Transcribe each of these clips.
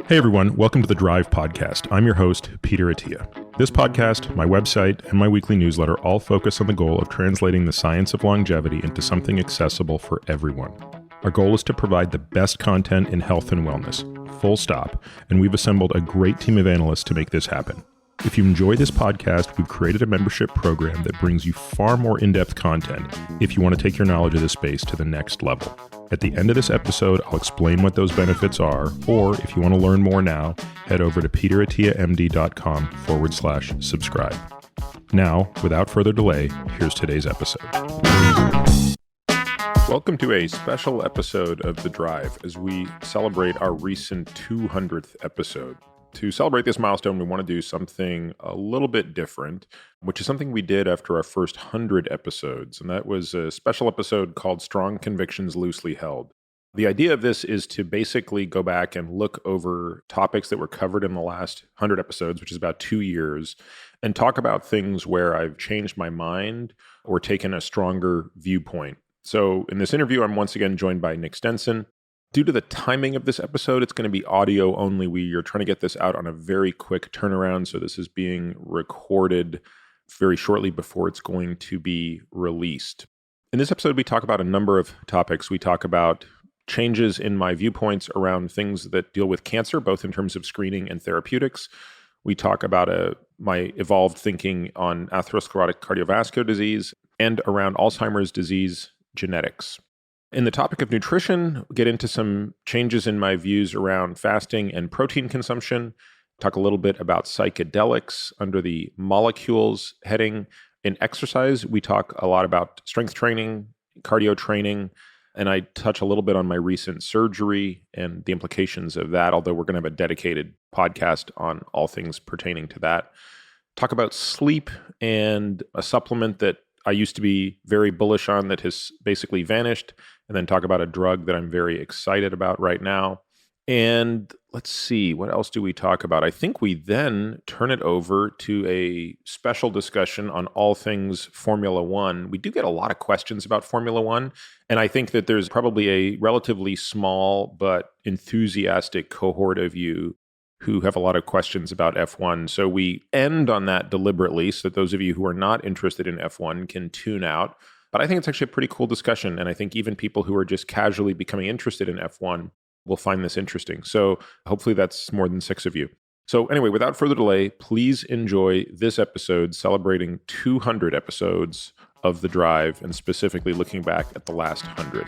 Hey everyone, welcome to the Drive Podcast. I'm your host, Peter Attia. This podcast, my website, and my weekly newsletter all focus on the goal of translating the science of longevity into something accessible for everyone. Our goal is to provide the best content in health and wellness, full stop, and we've assembled a great team of analysts to make this happen. If you enjoy this podcast, we've created a membership program that brings you far more in-depth content if you want to take your knowledge of this space to the next level. At the end of this episode, I'll explain what those benefits are, or if you want to learn more now, head over to peterattiamd.com/subscribe. Now, without further delay, here's today's episode. Welcome to a special episode of The Drive as we celebrate our recent 200th episode. To celebrate this milestone, we want to do something a little bit different, which is something we did after our first 100 episodes, and that was a special episode called Strong Convictions Loosely Held. The idea of this is to basically go back and look over topics that were covered in the last 100 episodes, which is about 2 years, and talk about things where I've changed my mind or taken a stronger viewpoint. So in this interview, I'm once again joined by Nick Stenson. Due to the timing of this episode, it's going to be audio only. We are trying to get this out on a very quick turnaround, so this is being recorded very shortly before it's going to be released. In this episode, we talk about a number of topics. We talk about changes in my viewpoints around things that deal with cancer, both in terms of screening and therapeutics. We talk about my evolved thinking on atherosclerotic cardiovascular disease and around Alzheimer's disease genetics. In the topic of nutrition, we'll get into some changes in my views around fasting and protein consumption, talk a little bit about psychedelics under the molecules heading. In exercise, we talk a lot about strength training, cardio training, and I touch a little bit on my recent surgery and the implications of that, although we're going to have a dedicated podcast on all things pertaining to that. Talk about sleep and a supplement that I used to be very bullish on that has basically vanished, and then talk about a drug that I'm very excited about right now. And let's see, what else do we talk about? I think we then turn it over to a special discussion on all things Formula One. We do get a lot of questions about Formula One, and I think that there's probably a relatively small but enthusiastic cohort of you who have a lot of questions about F1. So we end on that deliberately so that those of you who are not interested in F1 can tune out. But I think it's actually a pretty cool discussion. And I think even people who are just casually becoming interested in F1 will find this interesting. So hopefully that's more than 6 of you. So anyway, without further delay, please enjoy this episode celebrating 200 episodes of The Drive and specifically looking back at the last 100.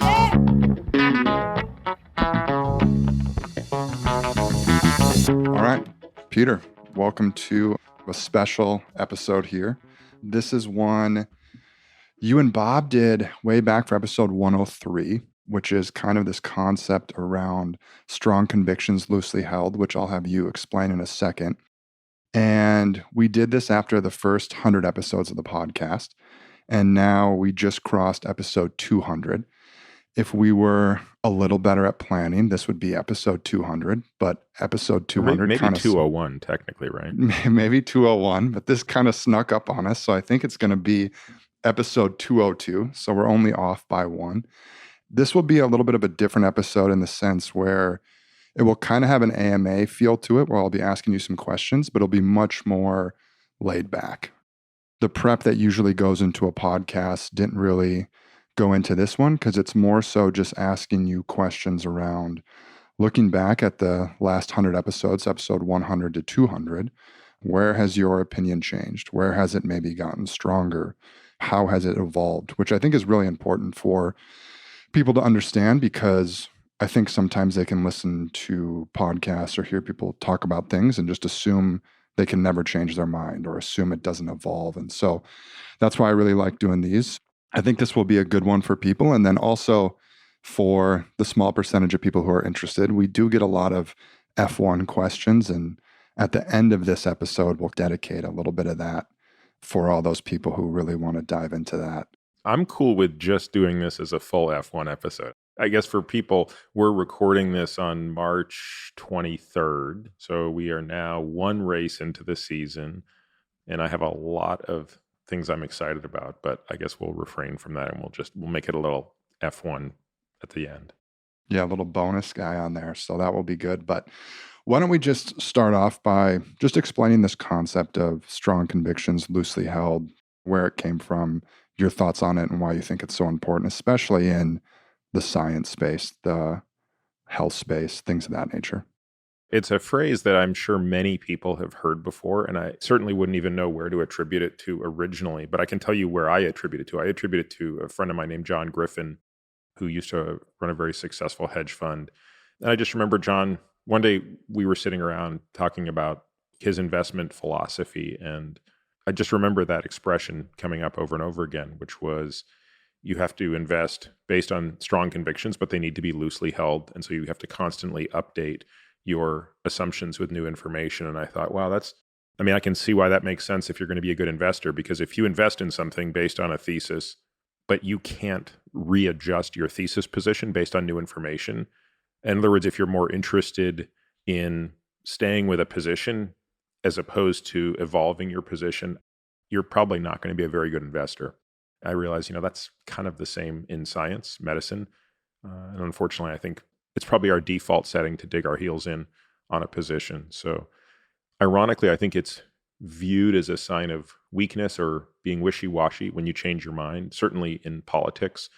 All right, Peter, welcome to a special episode here. This is one you and Bob did way back for episode 103, which is kind of this concept around strong convictions loosely held, which I'll have you explain in a second. And we did this after the first 100 episodes of the podcast, and now we just crossed episode 200. If we were a little better at planning, this would be episode 200, but episode 200 maybe 201 technically, right? Maybe 201, but this kind of snuck up on us, so I think it's going to be episode 202, so we're only off by one. This will be a little bit of a different episode in the sense where it will kind of have an AMA feel to it, where I'll be asking you some questions, but it'll be much more laid back. The prep that usually goes into a podcast didn't really go into this one because it's more so just asking you questions around looking back at the last 100 episodes, episode 100 to 200. Where has your opinion changed? Where has it maybe gotten stronger? How has it evolved? Which I think is really important for people to understand, because I think sometimes they can listen to podcasts or hear people talk about things and just assume they can never change their mind or assume it doesn't evolve. And so that's why I really like doing these. I think this will be a good one for people. And then also for the small percentage of people who are interested, we do get a lot of F1 questions. And at the end of this episode, we'll dedicate a little bit of that for all those people who really want to dive into that. I'm cool with just doing this as a full F1 episode. I guess for people, we're recording this on March 23rd. So we are now one race into the season. And I have a lot of things I'm excited about, but I guess we'll refrain from that and we'll make it a little F1 at the end. Yeah, a little bonus guy on there. So that will be good. But why don't we just start off by just explaining this concept of strong convictions, loosely held, where it came from, your thoughts on it, and why you think it's so important, especially in the science space, the health space, things of that nature. It's a phrase that I'm sure many people have heard before, and I certainly wouldn't even know where to attribute it to originally, but I can tell you where I attribute it to. I attribute it to a friend of mine named John Griffin, who used to run a very successful hedge fund. And I just remember John, one day we were sitting around talking about his investment philosophy, and I just remember that expression coming up over and over again, which was you have to invest based on strong convictions, but they need to be loosely held. And so you have to constantly update your assumptions with new information. And I thought, wow, I can see why that makes sense if you're going to be a good investor, because if you invest in something based on a thesis, but you can't readjust your thesis position based on new information. In other words, if you're more interested in staying with a position as opposed to evolving your position, you're probably not going to be a very good investor. I realize, that's kind of the same in science, medicine. And unfortunately, I think it's probably our default setting to dig our heels in on a position. So ironically, I think it's viewed as a sign of weakness or being wishy-washy when you change your mind. Certainly in politics,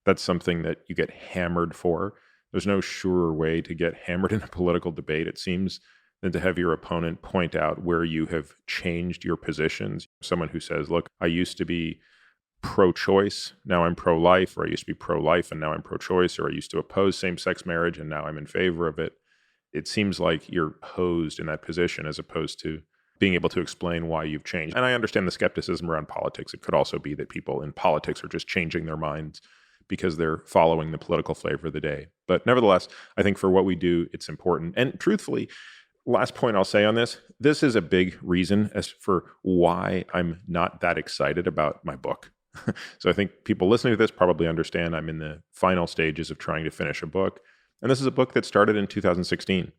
that's something that you get hammered for. There's no surer way to get hammered in a political debate, it seems, than to have your opponent point out where you have changed your positions. Someone who says, look, I used to be pro-choice, now I'm pro-life, or I used to be pro-life and now I'm pro-choice, or I used to oppose same-sex marriage and now I'm in favor of it. It seems like you're posed in that position as opposed to being able to explain why you've changed. And I understand the skepticism around politics. It could also be that people in politics are just changing their minds because they're following the political flavor of the day. But nevertheless, I think for what we do, it's important. And truthfully, last point I'll say on this is a big reason as for why I'm not that excited about my book. So I think people listening to this probably understand I'm in the final stages of trying to finish a book. And this is a book that started in 2016.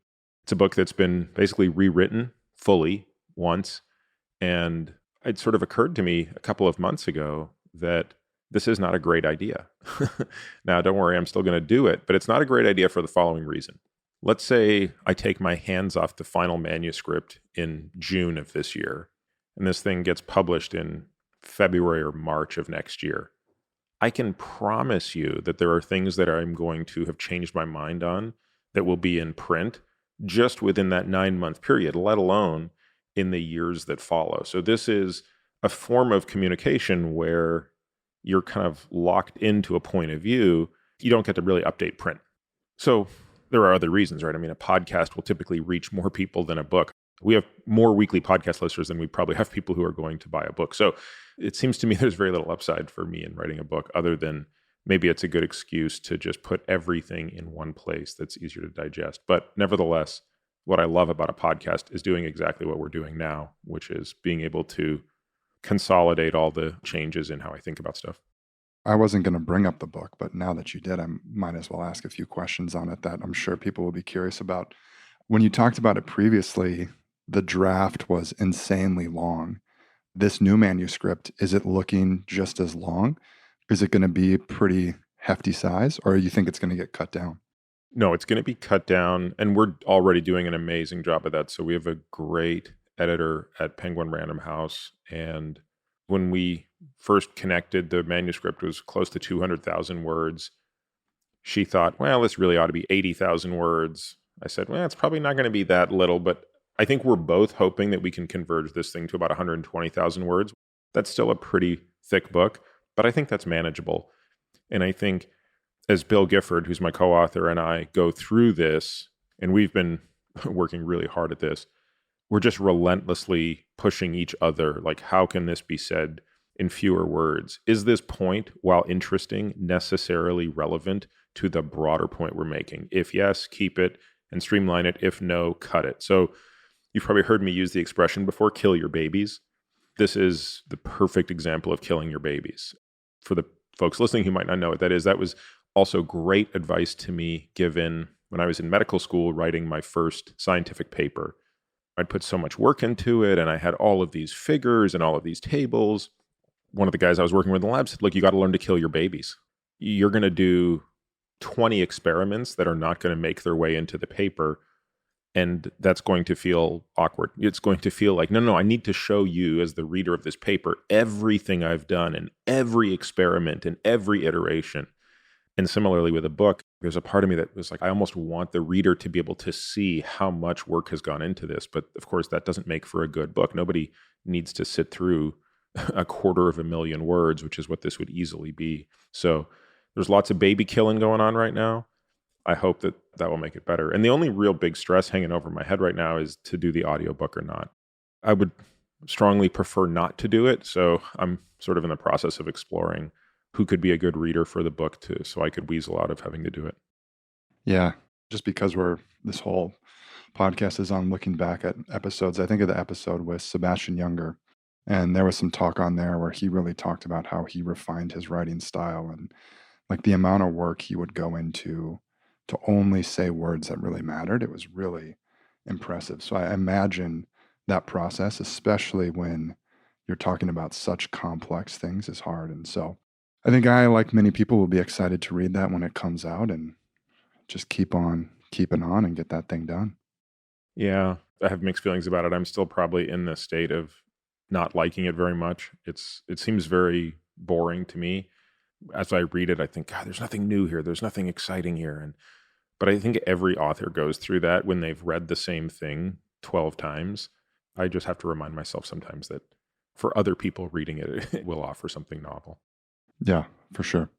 It's a book that's been basically rewritten fully once. And it sort of occurred to me a couple of months ago that this is not a great idea. Now, don't worry, I'm still going to do it, but it's not a great idea for the following reason. Let's say I take my hands off the final manuscript in June of this year, and this thing gets published in February or March of next year. I can promise you that there are things that I'm going to have changed my mind on that will be in print just within that 9-month period, let alone in the years that follow. So this is a form of communication where you're kind of locked into a point of view. You don't get to really update print. So there are other reasons, right? A podcast will typically reach more people than a book. We have more weekly podcast listeners than we probably have people who are going to buy a book. So it seems to me there's very little upside for me in writing a book, other than maybe it's a good excuse to just put everything in one place that's easier to digest. But nevertheless, what I love about a podcast is doing exactly what we're doing now, which is being able to consolidate all the changes in how I think about stuff. I wasn't going to bring up the book, but now that you did, I might as well ask a few questions on it that I'm sure people will be curious about. When you talked about it previously, the draft was insanely long. This new manuscript, is it looking just as long? Is it going to be pretty hefty size, or you think it's going to get cut down? No, it's going to be cut down, and we're already doing an amazing job of that. So we have a great editor at Penguin Random House, and when we first connected, the manuscript was close to 200,000 words. She thought, well, this really ought to be 80,000 words. I said, well, it's probably not going to be that little, but I think we're both hoping that we can converge this thing to about 120,000 words. That's still a pretty thick book, but I think that's manageable. And I think as Bill Gifford, who's my co-author, and I go through this, and we've been working really hard at this, we're just relentlessly pushing each other. Like, how can this be said in fewer words? Is this point, while interesting, necessarily relevant to the broader point we're making? If yes, keep it and streamline it. If no, cut it. So you've probably heard me use the expression before, kill your babies. This is the perfect example of killing your babies. For the folks listening who might not know what that is, that was also great advice to me given when I was in medical school writing my first scientific paper. I'd put so much work into it, and I had all of these figures and all of these tables. One of the guys I was working with in the lab said, look, you got to learn to kill your babies. You're going to do 20 experiments that are not going to make their way into the paper. And that's going to feel awkward. It's going to feel like, no, I need to show you as the reader of this paper everything I've done and every experiment and every iteration. And similarly with a book, there's a part of me that was like, I almost want the reader to be able to see how much work has gone into this. But of course, that doesn't make for a good book. Nobody needs to sit through 250,000 words, which is what this would easily be. So there's lots of baby killing going on right now. I hope that will make it better. And the only real big stress hanging over my head right now is to do the audiobook or not. I would strongly prefer not to do it. So I'm sort of in the process of exploring who could be a good reader for the book so I could weasel out of having to do it. Yeah. Just because this whole podcast is on looking back at episodes, I think of the episode with Sebastian Junger. And there was some talk on there where he really talked about how he refined his writing style and like the amount of work he would go into to only say words that really mattered. It was really impressive. So I imagine that process, especially when you're talking about such complex things, is hard. And so I think I, like many people, will be excited to read that when it comes out and just keep on keeping on and get that thing done. Yeah, I have mixed feelings about it. I'm still probably in the state of not liking it very much. It seems very boring to me. As I read it, I think, God, there's nothing new here. There's nothing exciting here. But I think every author goes through that when they've read the same thing 12 times. I just have to remind myself sometimes that for other people reading it, it will offer something novel. Yeah, for sure.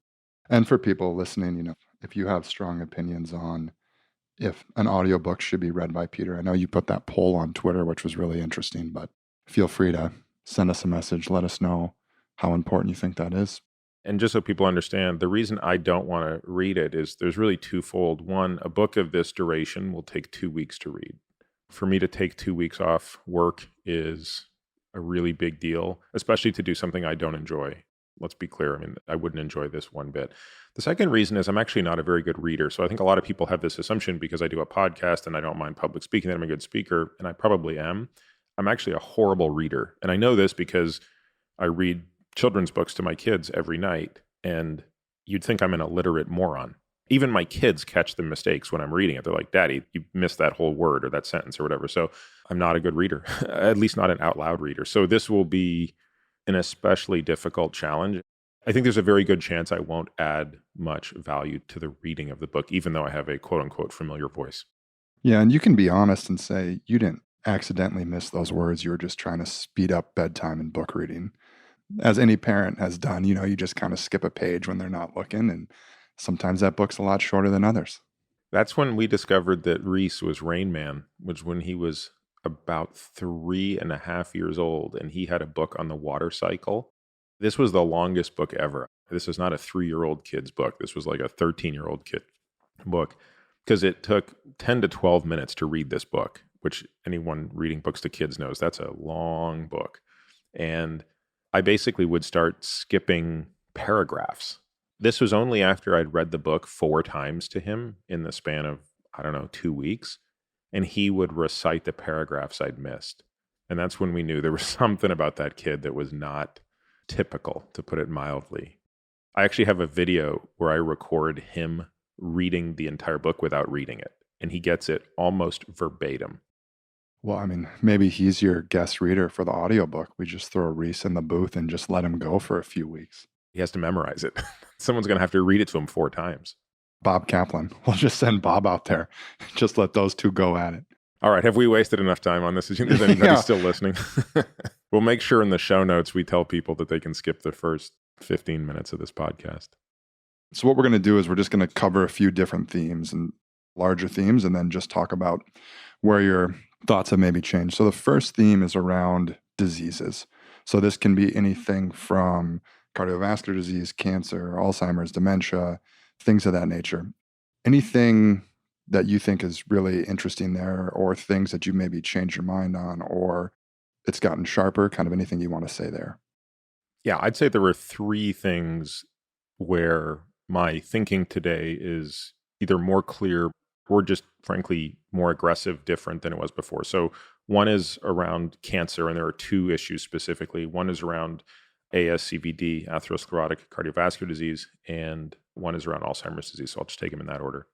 And for people listening, if you have strong opinions on if an audiobook should be read by Peter, I know you put that poll on Twitter, which was really interesting, but feel free to send us a message. Let us know how important you think that is. And just so people understand, the reason I don't want to read it is there's really twofold. One, a book of this duration will take 2 weeks to read. For me to take 2 weeks off work is a really big deal, especially to do something I don't enjoy. Let's be clear. I mean, I wouldn't enjoy this one bit. The second reason is I'm actually not a very good reader. So I think a lot of people have this assumption because I do a podcast and I don't mind public speaking that I'm a good speaker, and I probably am. I'm actually a horrible reader. And I know this because I read children's books to my kids every night, and you'd think I'm an illiterate moron. Even my kids catch the mistakes when I'm reading it. They're like, Daddy, you missed that whole word or that sentence or whatever. So I'm not a good reader, at least not an out loud reader. So this will be an especially difficult challenge. I think there's a very good chance I won't add much value to the reading of the book, even though I have a quote unquote familiar voice. Yeah, and you can be honest and say you didn't accidentally miss those words. You were just trying to speed up bedtime and book reading. As any parent has done, you just kind of skip a page when they're not looking. And sometimes that book's a lot shorter than others. That's when we discovered that Reese was Rain Man, which when he was about 3.5 years old, and he had a book on the water cycle. This was the longest book ever. This is not a 3-year-old kid's book. This was like a 13-year-old kid book, because it took 10 to 12 minutes to read this book, which anyone reading books to kids knows that's a long book. And I basically would start skipping paragraphs. This was only after I'd read the book 4 times to him in the span of, 2 weeks. And he would recite the paragraphs I'd missed. And that's when we knew there was something about that kid that was not typical, to put it mildly. I actually have a video where I record him reading the entire book without reading it. And he gets it almost verbatim. Well, I mean, maybe he's your guest reader for the audiobook. We just throw Reese in the booth and just let him go for a few weeks. He has to memorize it. Someone's going to have to read it to him 4 times. Bob Kaplan. We'll just send Bob out there. Just let those two go at it. All right. Have we wasted enough time on this? Is anybody still listening? We'll make sure in the show notes we tell people that they can skip the first 15 minutes of this podcast. So what we're going to do is we're just going to cover a few different themes and larger themes, and then just talk about where your thoughts have maybe changed. So the first theme is around diseases. So this can be anything from cardiovascular disease, cancer, Alzheimer's, dementia, things of that nature. Anything that you think is really interesting there, or things that you maybe changed your mind on, or it's gotten sharper, kind of anything you want to say there? Yeah, I'd say there were 3 things where my thinking today is either more clear or just frankly more aggressive, different than it was before. So one is around cancer, and there are 2 issues specifically. One is around ASCVD, atherosclerotic cardiovascular disease, and One is around Alzheimer's disease, so I'll just take them in that order.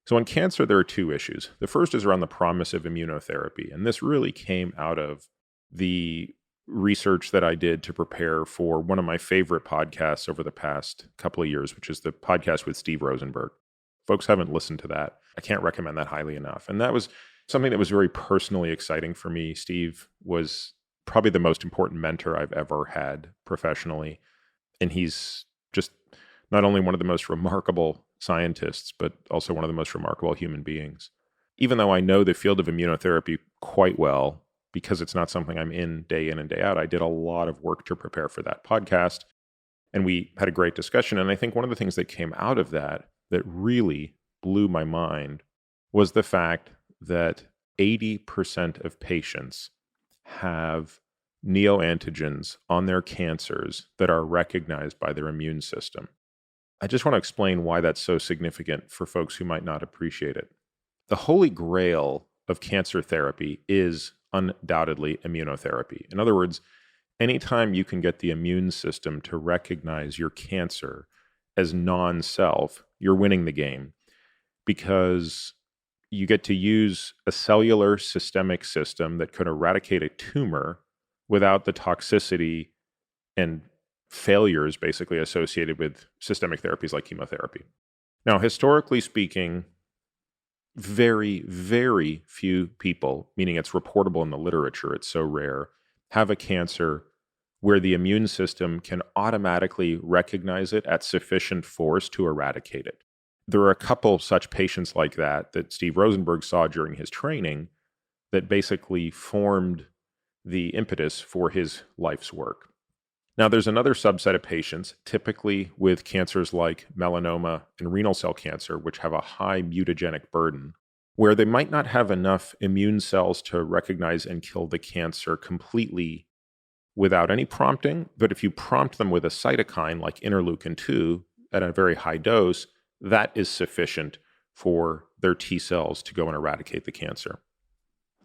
So in cancer, there are two issues. The first is around the promise of immunotherapy. And this really came out of the research that I did to prepare for one of my favorite podcasts over the past couple of years, which is the podcast with Steve Rosenberg. Folks haven't listened to that. I can't recommend that highly enough. And that was something that was very personally exciting for me. Steve was probably the most important mentor I've ever had professionally. And he's just not only one of the most remarkable scientists, but also one of the most remarkable human beings. Even though I know the field of immunotherapy quite well, because it's not something I'm in and day out, I did a lot of work to prepare for that podcast. And we had a great discussion. And I think one of the things that came out of that really blew my mind was the fact that 80% of patients have neoantigens on their cancers that are recognized by their immune system. I just want to explain why that's so significant for folks who might not appreciate it. The holy grail of cancer therapy is undoubtedly immunotherapy. In other words, anytime you can get the immune system to recognize your cancer as non-self, you're winning the game, because you get to use a cellular systemic system that could eradicate a tumor without the toxicity and failures basically associated with systemic therapies like chemotherapy. Now, historically speaking, very, very few people, meaning it's reportable in the literature, it's so rare, have a cancer where the immune system can automatically recognize it at sufficient force to eradicate it. There are a couple such patients like that Steve Rosenberg saw during his training that basically formed the impetus for his life's work. Now, there's another subset of patients, typically with cancers like melanoma and renal cell cancer, which have a high mutagenic burden, where they might not have enough immune cells to recognize and kill the cancer completely without any prompting. But if you prompt them with a cytokine like interleukin-2 at a very high dose, that is sufficient for their T cells to go and eradicate the cancer.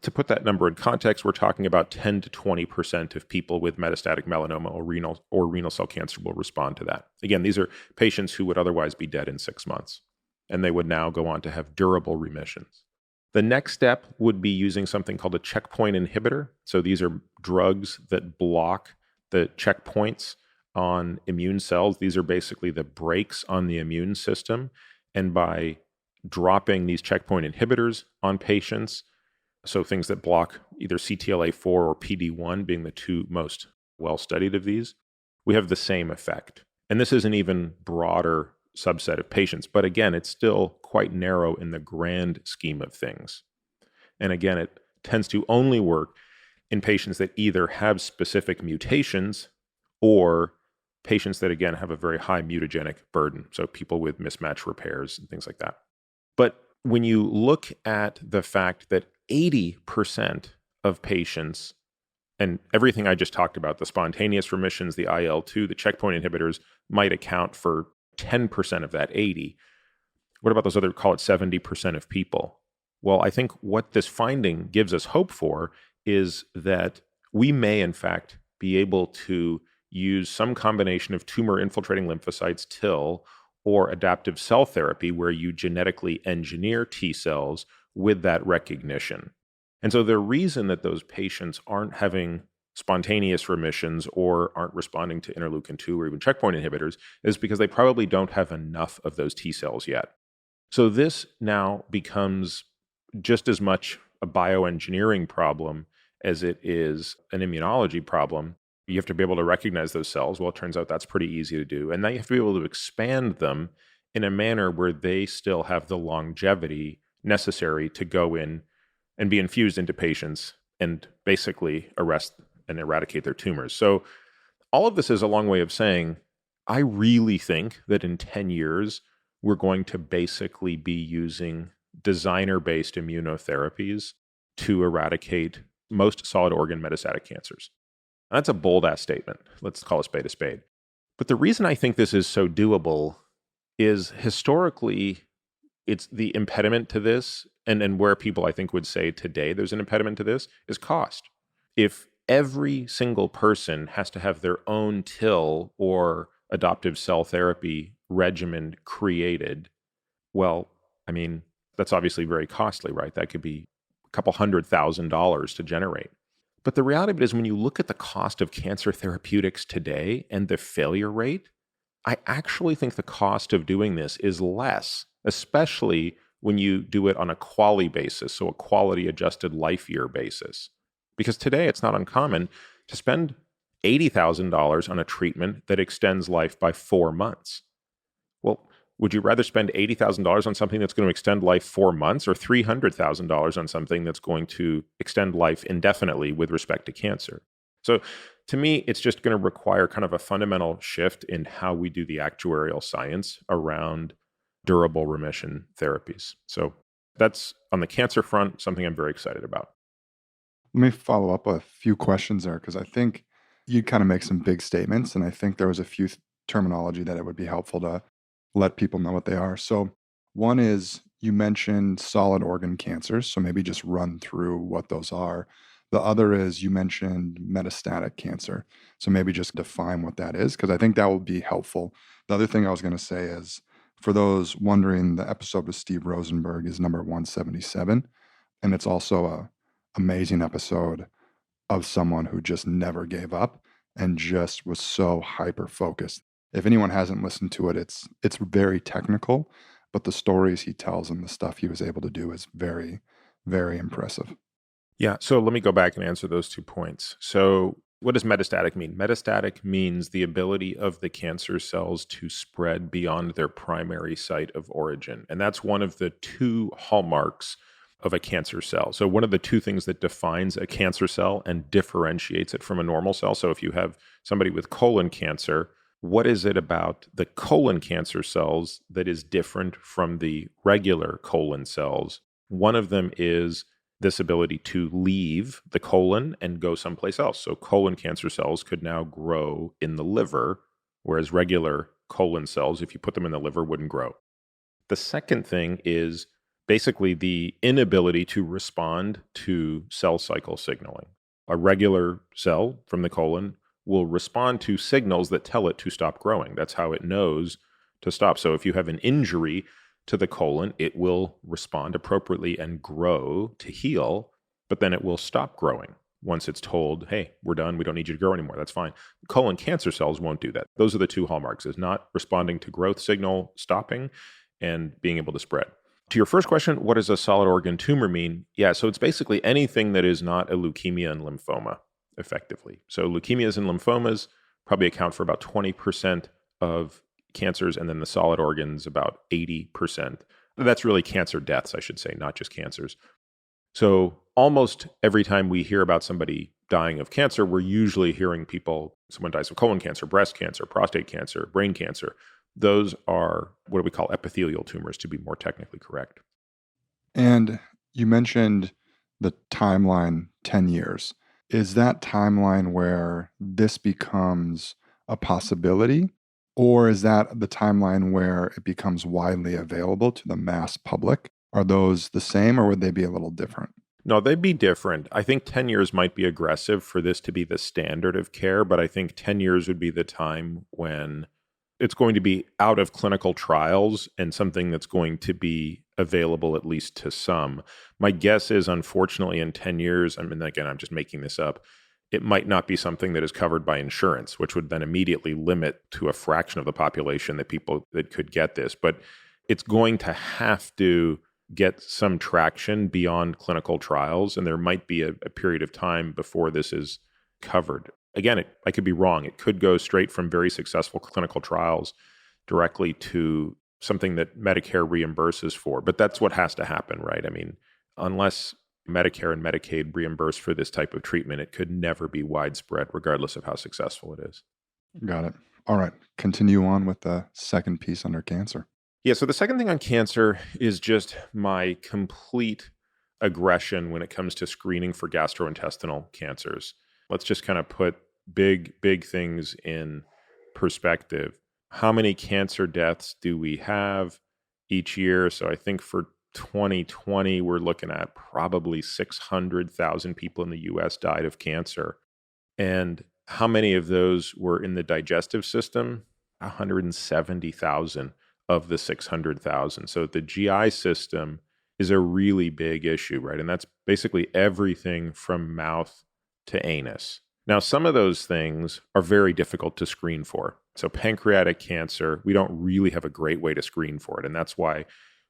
To put that number in context, we're talking about 10 to 20% of people with metastatic melanoma or renal cell cancer will respond to that. Again, these are patients who would otherwise be dead in 6 months, and they would now go on to have durable remissions. The next step would be using something called a checkpoint inhibitor. So these are drugs that block the checkpoints on immune cells. These are basically the brakes on the immune system. And by dropping these checkpoint inhibitors on patients, so things that block either CTLA-4 or PD-1 being the two most well-studied of these, we have the same effect. And this is an even broader subset of patients. But again, it's still quite narrow in the grand scheme of things. And again, it tends to only work in patients that either have specific mutations or patients that, again, have a very high mutagenic burden. So people with mismatch repairs and things like that. But when you look at the fact that 80% of patients, and everything I just talked about, the spontaneous remissions, the IL-2, the checkpoint inhibitors, might account for 10% of that 80. What about those other, call it 70% of people? Well, I think what this finding gives us hope for is that we may, in fact, be able to use some combination of tumor-infiltrating lymphocytes, TIL, or adaptive cell therapy, where you genetically engineer T cells with that recognition. And so the reason that those patients aren't having spontaneous remissions or aren't responding to interleukin-2 or even checkpoint inhibitors is because they probably don't have enough of those T cells yet. So this now becomes just as much a bioengineering problem as it is an immunology problem. You have to be able to recognize those cells. Well, it turns out that's pretty easy to do. And now you have to be able to expand them in a manner where they still have the longevity necessary to go in and be infused into patients and basically arrest and eradicate their tumors. So all of this is a long way of saying, I really think that in 10 years, we're going to basically be using designer-based immunotherapies to eradicate most solid organ metastatic cancers. That's a bold-ass statement. Let's call a spade a spade. But the reason I think this is so doable is historically, it's the impediment to this, and where people, I think, would say today there's an impediment to this, is cost. If every single person has to have their own TIL or adoptive cell therapy regimen created, well, I mean, that's obviously very costly, right? That could be a couple $100,000 to generate. But the reality of it is, when you look at the cost of cancer therapeutics today and the failure rate, I actually think the cost of doing this is less, especially when you do it on a quality basis, so a quality adjusted life year basis. Because today it's not uncommon to spend $80,000 on a treatment that extends life by 4 months. Well, would you rather spend $80,000 on something that's going to extend life 4 months, or $300,000 on something that's going to extend life indefinitely with respect to cancer? So to me, it's just going to require kind of a fundamental shift in how we do the actuarial science around durable remission therapies. So that's, on the cancer front, something I'm very excited about. Let me follow up with a few questions there, because I think you kind of make some big statements, and I think there was a few terminology that it would be helpful to let people know what they are. So one is, you mentioned solid organ cancers, so maybe just run through what those are. The other is, you mentioned metastatic cancer, so maybe just define what that is, because I think that will be helpful. The other thing I was going to say is, for those wondering, the episode with Steve Rosenberg is number 177, and it's also a amazing episode of someone who just never gave up and just was so hyper focused. If anyone hasn't listened to it, it's very technical, but the stories he tells and the stuff he was able to do is very, very impressive. Yeah, so let me go back and answer those 2 points. So what does metastatic mean? Metastatic means the ability of the cancer cells to spread beyond their primary site of origin. And that's one of the 2 hallmarks of a cancer cell. So one of the 2 things that defines a cancer cell and differentiates it from a normal cell. So if you have somebody with colon cancer, what is it about the colon cancer cells that is different from the regular colon cells? One of them is this ability to leave the colon and go someplace else. So colon cancer cells could now grow in the liver, whereas regular colon cells, if you put them in the liver, wouldn't grow. The second thing is basically the inability to respond to cell cycle signaling. A regular cell from the colon will respond to signals that tell it to stop growing. That's how it knows to stop. So if you have an injury to the colon, it will respond appropriately and grow to heal, but then it will stop growing once it's told, hey, we're done, we don't need you to grow anymore, that's fine. Colon cancer cells won't do that. Those are the 2 hallmarks, is not responding to growth signal stopping and being able to spread. To your first question, what does a solid organ tumor mean? Yeah, so it's basically anything that is not a leukemia and lymphoma, effectively. So leukemias and lymphomas probably account for about 20% of cancers, and then the solid organs about 80%. That's really cancer deaths, I should say, not just cancers. So almost every time we hear about somebody dying of cancer, we're usually hearing someone dies of colon cancer, breast cancer, prostate cancer, brain cancer. Those are what we call epithelial tumors, to be more technically correct. And you mentioned the timeline 10 years. Is that timeline where this becomes a possibility? Or is that the timeline where it becomes widely available to the mass public? Are those the same, or would they be a little different? No, they'd be different. I think 10 years might be aggressive for this to be the standard of care, but I think 10 years would be the time when it's going to be out of clinical trials and something that's going to be available at least to some. My guess is, unfortunately, in 10 years, I mean, again, I'm just making this up, it might not be something that is covered by insurance, which would then immediately limit to a fraction of the population that people that could get this. But it's going to have to get some traction beyond clinical trials, and there might be a period of time before this is covered. Again, I could be wrong. It could go straight from very successful clinical trials directly to something that Medicare reimburses for. But that's what has to happen, right? I mean, unless Medicare and Medicaid reimburse for this type of treatment, it could never be widespread, regardless of how successful it is. Got it. All right. Continue on with the second piece under cancer. Yeah, so the second thing on cancer is just my complete aggression when it comes to screening for gastrointestinal cancers. Let's just kind of put big things in perspective. How many cancer deaths do we have each year? So I think for 2020, we're looking at probably 600,000 people in the US died of cancer. And how many of those were in the digestive system? 170,000 of the 600,000. So the GI system is a really big issue, right? And that's basically everything from mouth to anus. Now, some of those things are very difficult to screen for. So pancreatic cancer, we don't really have a great way to screen for it. And that's why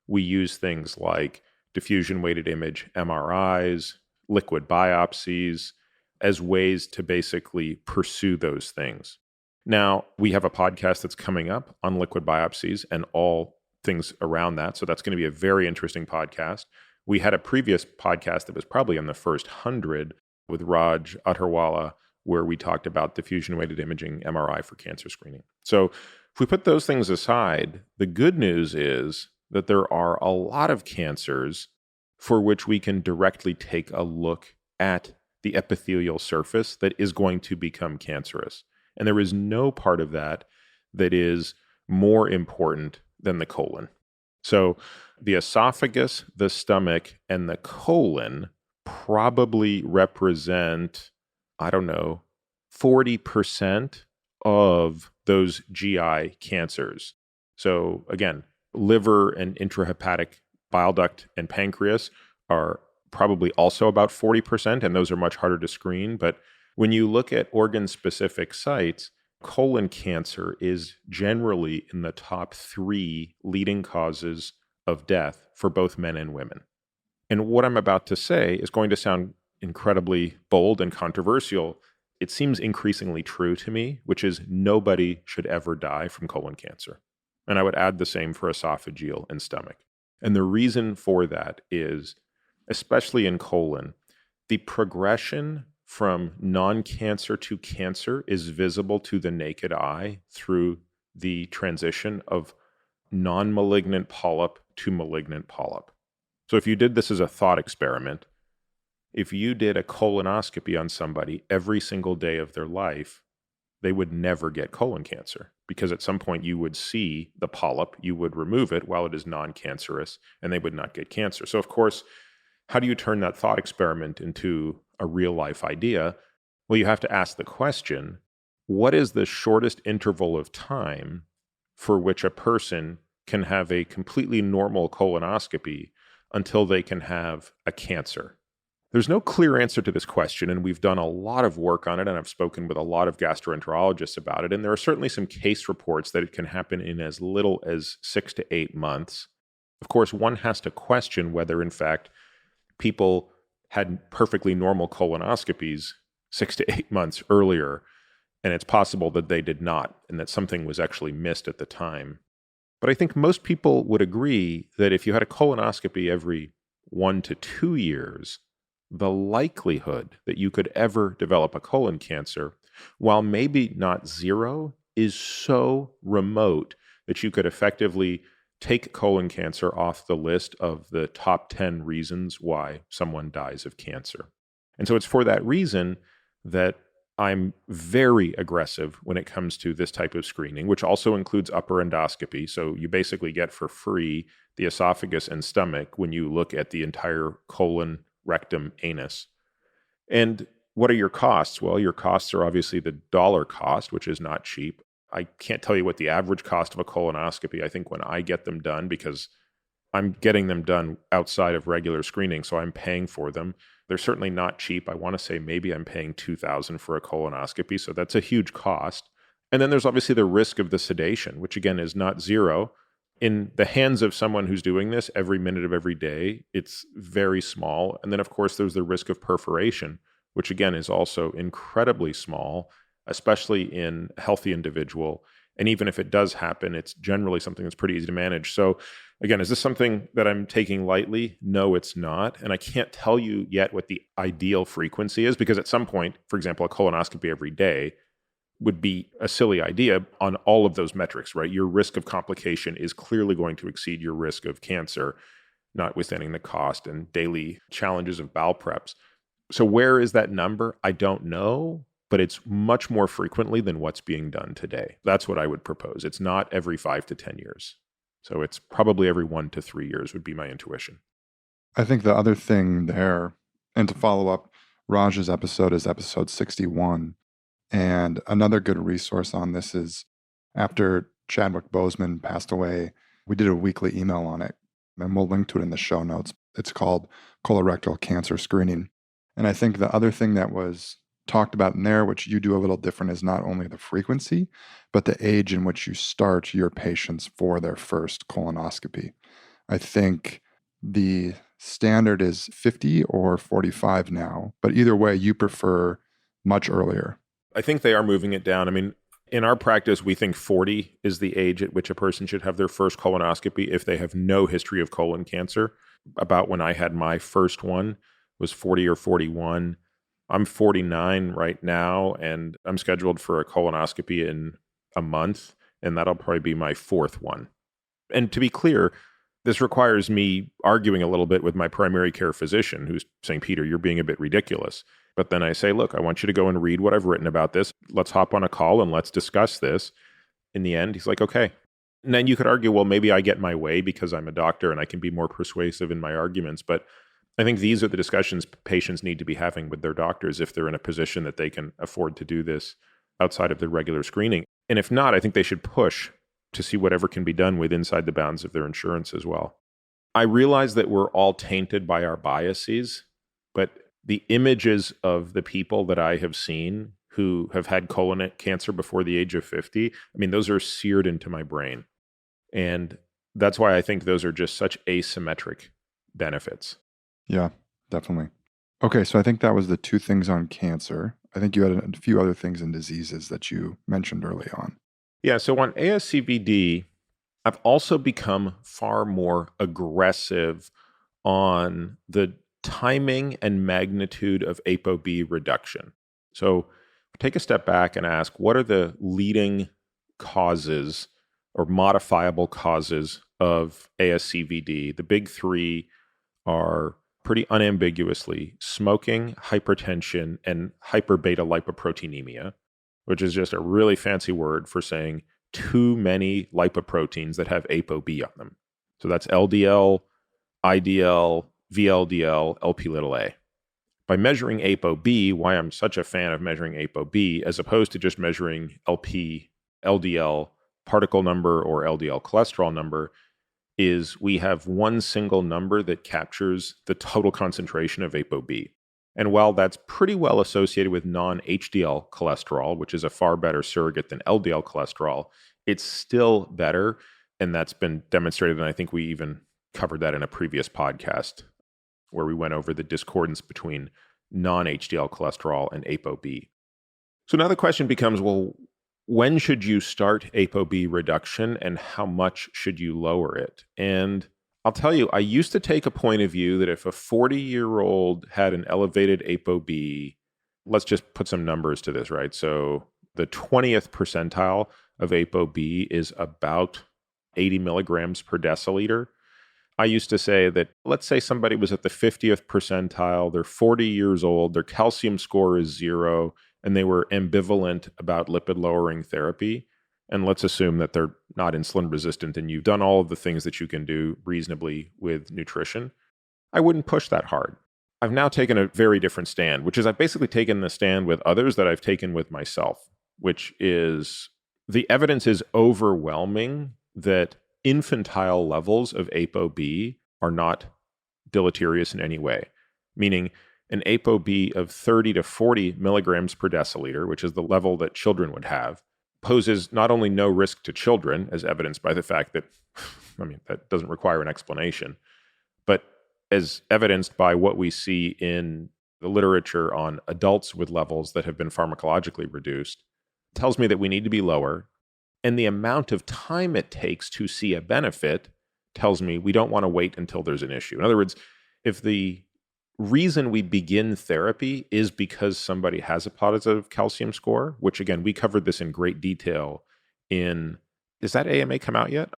we use things like diffusion weighted image MRIs, liquid biopsies, as ways to basically pursue those things. Now, we have a podcast that's coming up on liquid biopsies and all things around that. So that's going to be a very interesting podcast. We had a previous podcast that was probably on the first 100 with Raj Atharwala, where we talked about diffusion weighted imaging MRI for cancer screening. So if we put those things aside, the good news is that there are a lot of cancers for which we can directly take a look at the epithelial surface that is going to become cancerous. And there is no part of that that is more important than the colon. So the esophagus, the stomach, and the colon probably represent, 40% of those GI cancers. So again, liver and intrahepatic bile duct and pancreas are probably also about 40%, and those are much harder to screen. But when you look at organ-specific sites, colon cancer is generally in the top 3 leading causes of death for both men and women. And what I'm about to say is going to sound incredibly bold and controversial. It seems increasingly true to me, which is nobody should ever die from colon cancer. And I would add the same for esophageal and stomach. And the reason for that is, especially in colon, the progression from non-cancer to cancer is visible to the naked eye through the transition of non-malignant polyp to malignant polyp. So if you did this as a thought experiment, if you did a colonoscopy on somebody every single day of their life, they would never get colon cancer, because at some point you would see the polyp, you would remove it while it is non-cancerous, and they would not get cancer. So of course, how do you turn that thought experiment into a real life idea? Well, you have to ask the question, what is the shortest interval of time for which a person can have a completely normal colonoscopy until they can have a cancer? There's no clear answer to this question, and we've done a lot of work on it, and I've spoken with a lot of gastroenterologists about it, and there are certainly some case reports that it can happen in as little as 6 to 8 months. Of course, one has to question whether, in fact, people had perfectly normal colonoscopies 6 to 8 months earlier, and it's possible that they did not, and that something was actually missed at the time. But I think most people would agree that if you had a colonoscopy every 1 to 2 years, the likelihood that you could ever develop a colon cancer, while maybe not zero, is so remote that you could effectively take colon cancer off the list of the top 10 reasons why someone dies of cancer. And so it's for that reason that I'm very aggressive when it comes to this type of screening, which also includes upper endoscopy. So you basically get for free the esophagus and stomach when you look at the entire colon, rectum, anus. And what are your costs? Well, your costs are obviously the dollar cost, which is not cheap. I can't tell you what the average cost of a colonoscopy. I think when I get them done, because I'm getting them done outside of regular screening, so I'm paying for them. They're certainly not cheap. I want to say maybe I'm paying $2,000 for a colonoscopy, so that's a huge cost. And then there's obviously the risk of the sedation, which again is not zero. In the hands of someone who's doing this every minute of every day, it's very small. And then, of course, there's the risk of perforation, which again is also incredibly small, especially in a healthy individual. And even if it does happen, it's generally something that's pretty easy to manage. So again, is this something that I'm taking lightly? No, it's not. And I can't tell you yet what the ideal frequency is, because at some point, for example, a colonoscopy every day would be a silly idea on all of those metrics, right? Your risk of complication is clearly going to exceed your risk of cancer, notwithstanding the cost and daily challenges of bowel preps. So where is that number? I don't know, but it's much more frequently than what's being done today. That's what I would propose. It's not every 5 to 10 years. So it's probably every 1 to 3 years would be my intuition. I think the other thing there, and to follow up, Raj's episode is episode 61. And another good resource on this is After Chadwick Boseman passed away, we did a weekly email on it, and we'll link to it in the show notes. It's called Colorectal Cancer Screening. And I think the other thing that was talked about in there, which you do a little different, is not only the frequency, but the age in which you start your patients for their first colonoscopy. I think the standard is 50 or 45 now, but either way, you prefer much earlier. I think they are moving it down. I mean, in our practice, we think 40 is the age at which a person should have their first colonoscopy if they have no history of colon cancer. About when I had my first one was 40 or 41. I'm 49 right now, and I'm scheduled for a colonoscopy in a month, and that'll probably be my fourth one. And to be clear, this requires me arguing a little bit with my primary care physician who's saying, Peter, you're being a bit ridiculous. But then I say, look, I want you to go and read what I've written about this. Let's hop on a call and let's discuss this. In the end, he's like, okay. And then you could argue, well, maybe I get my way because I'm a doctor and I can be more persuasive in my arguments. But I think these are the discussions patients need to be having with their doctors if they're in a position that they can afford to do this outside of their regular screening. And if not, I think they should push to see whatever can be done with inside the bounds of their insurance as well. I realize that we're all tainted by our biases, but the images of the people that I have seen who have had colon cancer before the age of 50, I mean, those are seared into my brain. And that's why I think those are just such asymmetric benefits. Yeah, definitely. Okay, so I think that was the two things on cancer. I think you had a few other things in diseases that you mentioned early on. Yeah, so on ASCVD, I've also become far more aggressive on the timing and magnitude of apoB reduction. So take a step back and ask, what are the leading causes or modifiable causes of ASCVD? The big three are pretty unambiguously smoking, hypertension, and hyperbeta lipoproteinemia, which is just a really fancy word for saying too many lipoproteins that have apoB on them. So that's LDL, IDL, VLDL, LP(a). By measuring apoB, why I'm such a fan of measuring apoB, as opposed to just measuring LP, LDL particle number or LDL cholesterol number, is we have one single number that captures the total concentration of apoB. And while that's pretty well associated with non-HDL cholesterol, which is a far better surrogate than LDL cholesterol, it's still better. And that's been demonstrated. And I think we even covered that in a previous podcast where we went over the discordance between non-HDL cholesterol and apoB. So now the question becomes, well, when should you start apoB reduction and how much should you lower it? And I'll tell you, I used to take a point of view that if a 40-year-old had an elevated apoB, let's just put some numbers to this, right? So the 20th percentile of apoB is about 80 milligrams per deciliter. I used to say that, let's say somebody was at the 50th percentile, they're 40 years old, their calcium score is 0, and they were ambivalent about lipid-lowering therapy. And let's assume that they're not insulin resistant and you've done all of the things that you can do reasonably with nutrition. I wouldn't push that hard. I've now taken a very different stand, which is I've basically taken the stand with others that I've taken with myself, which is the evidence is overwhelming that infantile levels of apoB are not deleterious in any way, meaning an apoB of 30 to 40 milligrams per deciliter, which is the level that children would have, poses not only no risk to children, as evidenced by the fact that, I mean, that doesn't require an explanation, but as evidenced by what we see in the literature on adults with levels that have been pharmacologically reduced, tells me that we need to be lower. And the amount of time it takes to see a benefit tells me we don't want to wait until there's an issue. In other words, if the reason we begin therapy is because somebody has a positive calcium score, which again, we covered this in great detail in, does that AMA come out yet?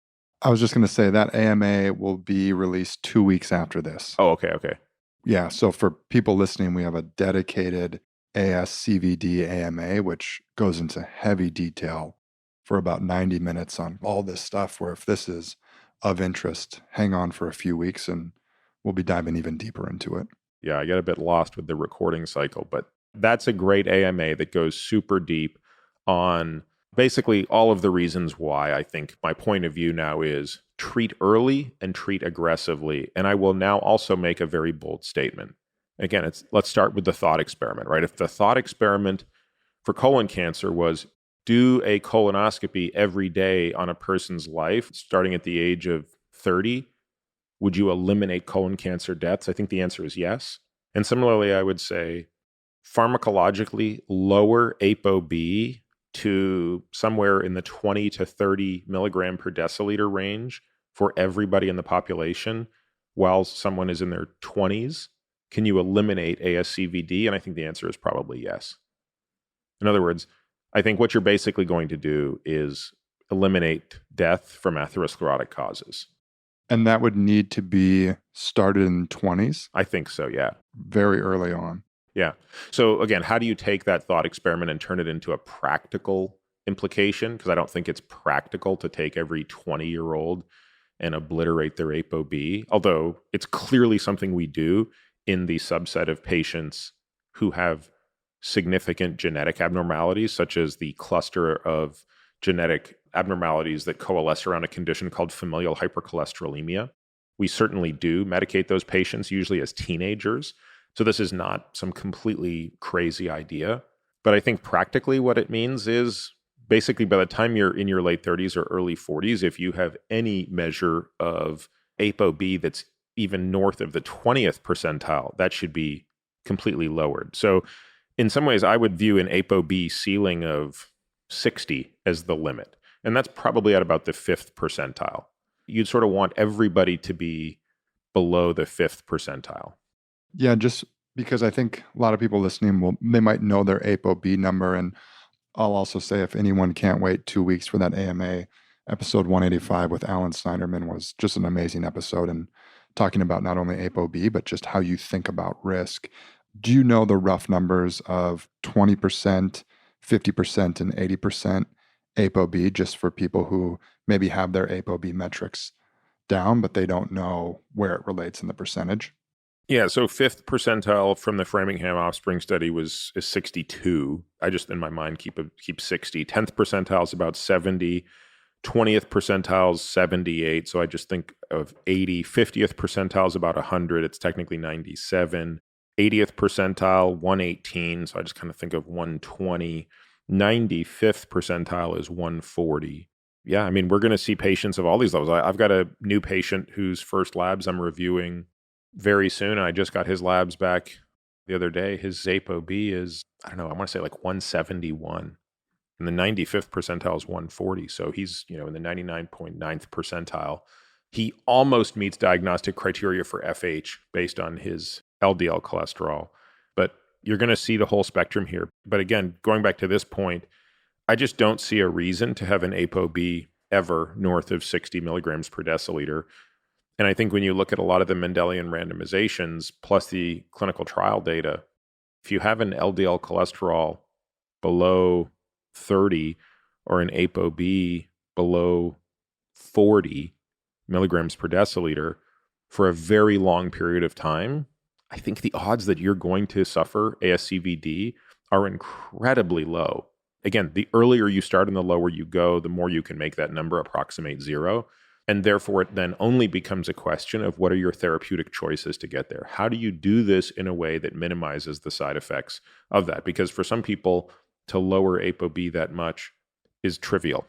I was just going to say that AMA will be released 2 weeks after this. Oh, okay. Yeah, so for people listening, we have a dedicated ASCVD AMA, which goes into heavy detail for about 90 minutes on all this stuff, where if this is of interest, hang on for a few weeks and we'll be diving even deeper into it. Yeah, I get a bit lost with the recording cycle, but that's a great AMA that goes super deep on Basically, all of the reasons why I think my point of view now is treat early and treat aggressively. And I will now also make a very bold statement. Again, let's start with the thought experiment, right? If the thought experiment for colon cancer was do a colonoscopy every day on a person's life, starting at the age of 30, would you eliminate colon cancer deaths? I think the answer is yes. And similarly, I would say pharmacologically lower apoB to somewhere in the 20 to 30 milligram per deciliter range for everybody in the population while someone is in their 20s. Can you eliminate ASCVD? And I think the answer is probably yes. In other words, I think what you're basically going to do is eliminate death from atherosclerotic causes. And that would need to be started in 20s? I think so, yeah. Very early on. Yeah. So again, how do you take that thought experiment and turn it into a practical implication? Because I don't think it's practical to take every 20-year-old and obliterate their apoB, although it's clearly something we do in the subset of patients who have significant genetic abnormalities, such as the cluster of genetic abnormalities that coalesce around a condition called familial hypercholesterolemia. We certainly do medicate those patients, usually as teenagers. So this is not some completely crazy idea. But I think practically what it means is basically by the time you're in your late 30s or early 40s, if you have any measure of apoB that's even north of the 20th percentile, that should be completely lowered. So in some ways, I would view an apoB ceiling of 60 as the limit. And that's probably at about the 5th percentile. You'd sort of want everybody to be below the 5th percentile. Yeah, just because I think a lot of people listening, they might know their apoB number. And I'll also say if anyone can't wait 2 weeks for that AMA, episode 185 with Alan Snyderman was just an amazing episode and talking about not only apoB, but just how you think about risk. Do you know the rough numbers of 20%, 50%, and 80% apoB, just for people who maybe have their apoB metrics down, but they don't know where it relates in the percentage? Yeah, so 5th percentile from the Framingham Offspring study is 62. I just, in my mind, keep 60. 10th percentile is about 70. 20th percentile is 78. So I just think of 80. 50th percentile is about 100. It's technically 97. 80th percentile, 118. So I just kind of think of 120. 95th percentile is 140. Yeah, I mean, we're going to see patients of all these levels. I've got a new patient whose first labs I'm reviewing very soon. And I just got his labs back the other day. His apoB is, I want to say like 171. And the 95th percentile is 140. So he's, in the 99.9th percentile. He almost meets diagnostic criteria for FH based on his LDL cholesterol. But you're going to see the whole spectrum here. But again, going back to this point, I just don't see a reason to have an apoB ever north of 60 milligrams per deciliter. And I think when you look at a lot of the Mendelian randomizations plus the clinical trial data, if you have an LDL cholesterol below 30 or an apoB below 40 milligrams per deciliter for a very long period of time, I think the odds that you're going to suffer ASCVD are incredibly low. Again, the earlier you start and the lower you go, the more you can make that number approximate zero. And therefore, it then only becomes a question of what are your therapeutic choices to get there? How do you do this in a way that minimizes the side effects of that? Because for some people, to lower apoB that much is trivial.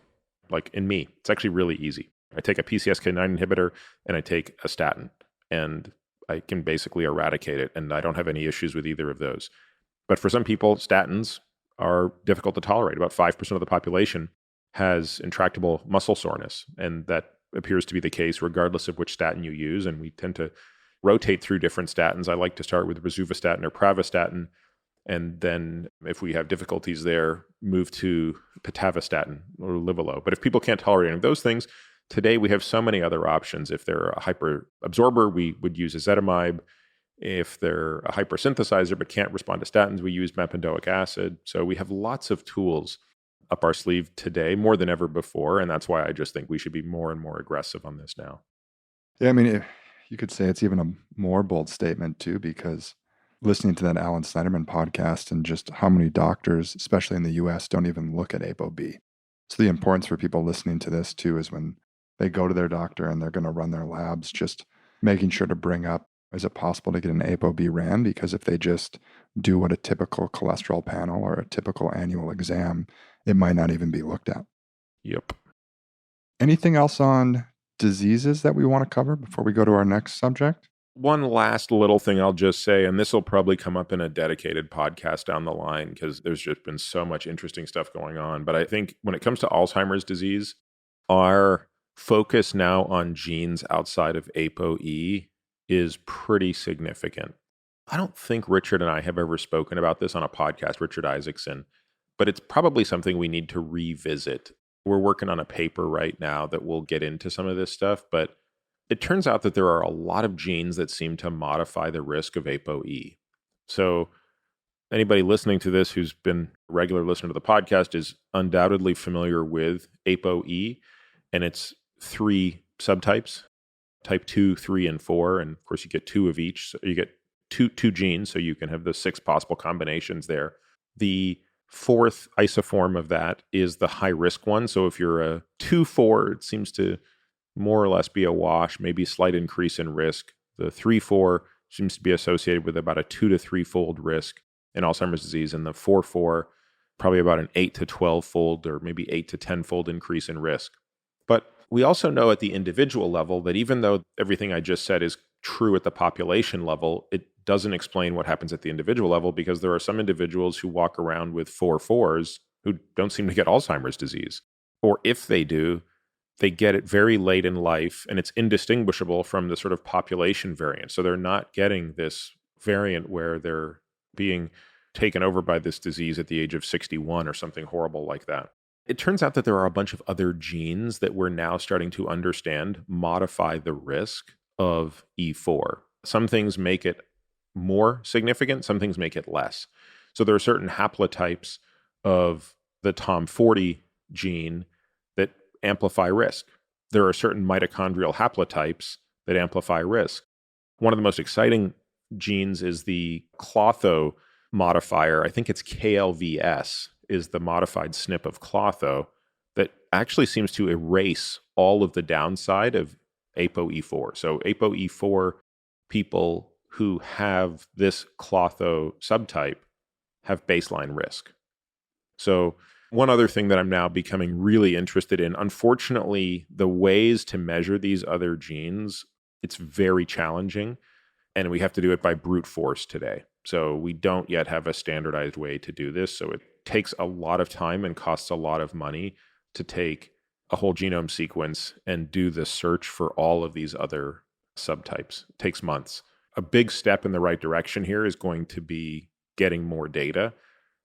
Like in me, it's actually really easy. I take a PCSK9 inhibitor and I take a statin, and I can basically eradicate it, and I don't have any issues with either of those. But for some people, statins are difficult to tolerate. About 5% of the population has intractable muscle soreness, and that appears to be the case regardless of which statin you use. And we tend to rotate through different statins. I like to start with rosuvastatin or pravastatin, and then if we have difficulties there, move to pitavastatin or Livalo. But if people can't tolerate any of those things, today we have so many other options. If they're a hyperabsorber, we would use ezetimibe. If they're a hypersynthesizer but can't respond to statins, we use bempedoic acid. So we have lots of tools up our sleeve today, more than ever before. And that's why I just think we should be more and more aggressive on this now. Yeah, I mean, you could say it's even a more bold statement too, because listening to that Alan Snyderman podcast and just how many doctors, especially in the US, don't even look at apoB. So the importance for people listening to this too is when they go to their doctor and they're going to run their labs, just making sure to bring up, is it possible to get an apoB ran? Because if they just do what a typical cholesterol panel or a typical annual exam, it might not even be looked at. Yep. Anything else on diseases that we want to cover before we go to our next subject? One last little thing I'll just say, and this will probably come up in a dedicated podcast down the line because there's just been so much interesting stuff going on. But I think when it comes to Alzheimer's disease, our focus now on genes outside of apoE is pretty significant. I don't think Richard and I have ever spoken about this on a podcast, Richard Isaacson, but it's probably something we need to revisit. We're working on a paper right now that will get into some of this stuff, but it turns out that there are a lot of genes that seem to modify the risk of apoE. So anybody listening to this who's been a regular listener to the podcast is undoubtedly familiar with apoE and its 3 subtypes, type 2, 3, and 4. And of course, you get 2 of each. So you get two genes, so you can have the 6 possible combinations there. The 4th isoform of that is the high-risk one. So if you're a 2-4, it seems to more or less be a wash, maybe slight increase in risk. The 3-4 seems to be associated with about a 2 to 3-fold risk in Alzheimer's disease, and the 4-4 probably about an 8 to 12-fold or maybe 8 to 10-fold increase in risk. But we also know at the individual level that even though everything I just said is true at the population level, it doesn't explain what happens at the individual level because there are some individuals who walk around with 4-4s who don't seem to get Alzheimer's disease. Or if they do, they get it very late in life, and it's indistinguishable from the sort of population variant. So they're not getting this variant where they're being taken over by this disease at the age of 61 or something horrible like that. It turns out that there are a bunch of other genes that we're now starting to understand modify the risk of E4. Some things make it more significant, some things make it less. So there are certain haplotypes of the TOM40 gene that amplify risk. There are certain mitochondrial haplotypes that amplify risk. One of the most exciting genes is the klotho modifier. I think it's KLVS is the modified SNP of klotho that actually seems to erase all of the downside of ApoE4. So ApoE4 people who have this klotho subtype have baseline risk. So one other thing that I'm now becoming really interested in, unfortunately, the ways to measure these other genes, it's very challenging, and we have to do it by brute force today. So we don't yet have a standardized way to do this. So it takes a lot of time and costs a lot of money to take a whole genome sequence and do the search for all of these other subtypes. It takes months. A big step in the right direction here is going to be getting more data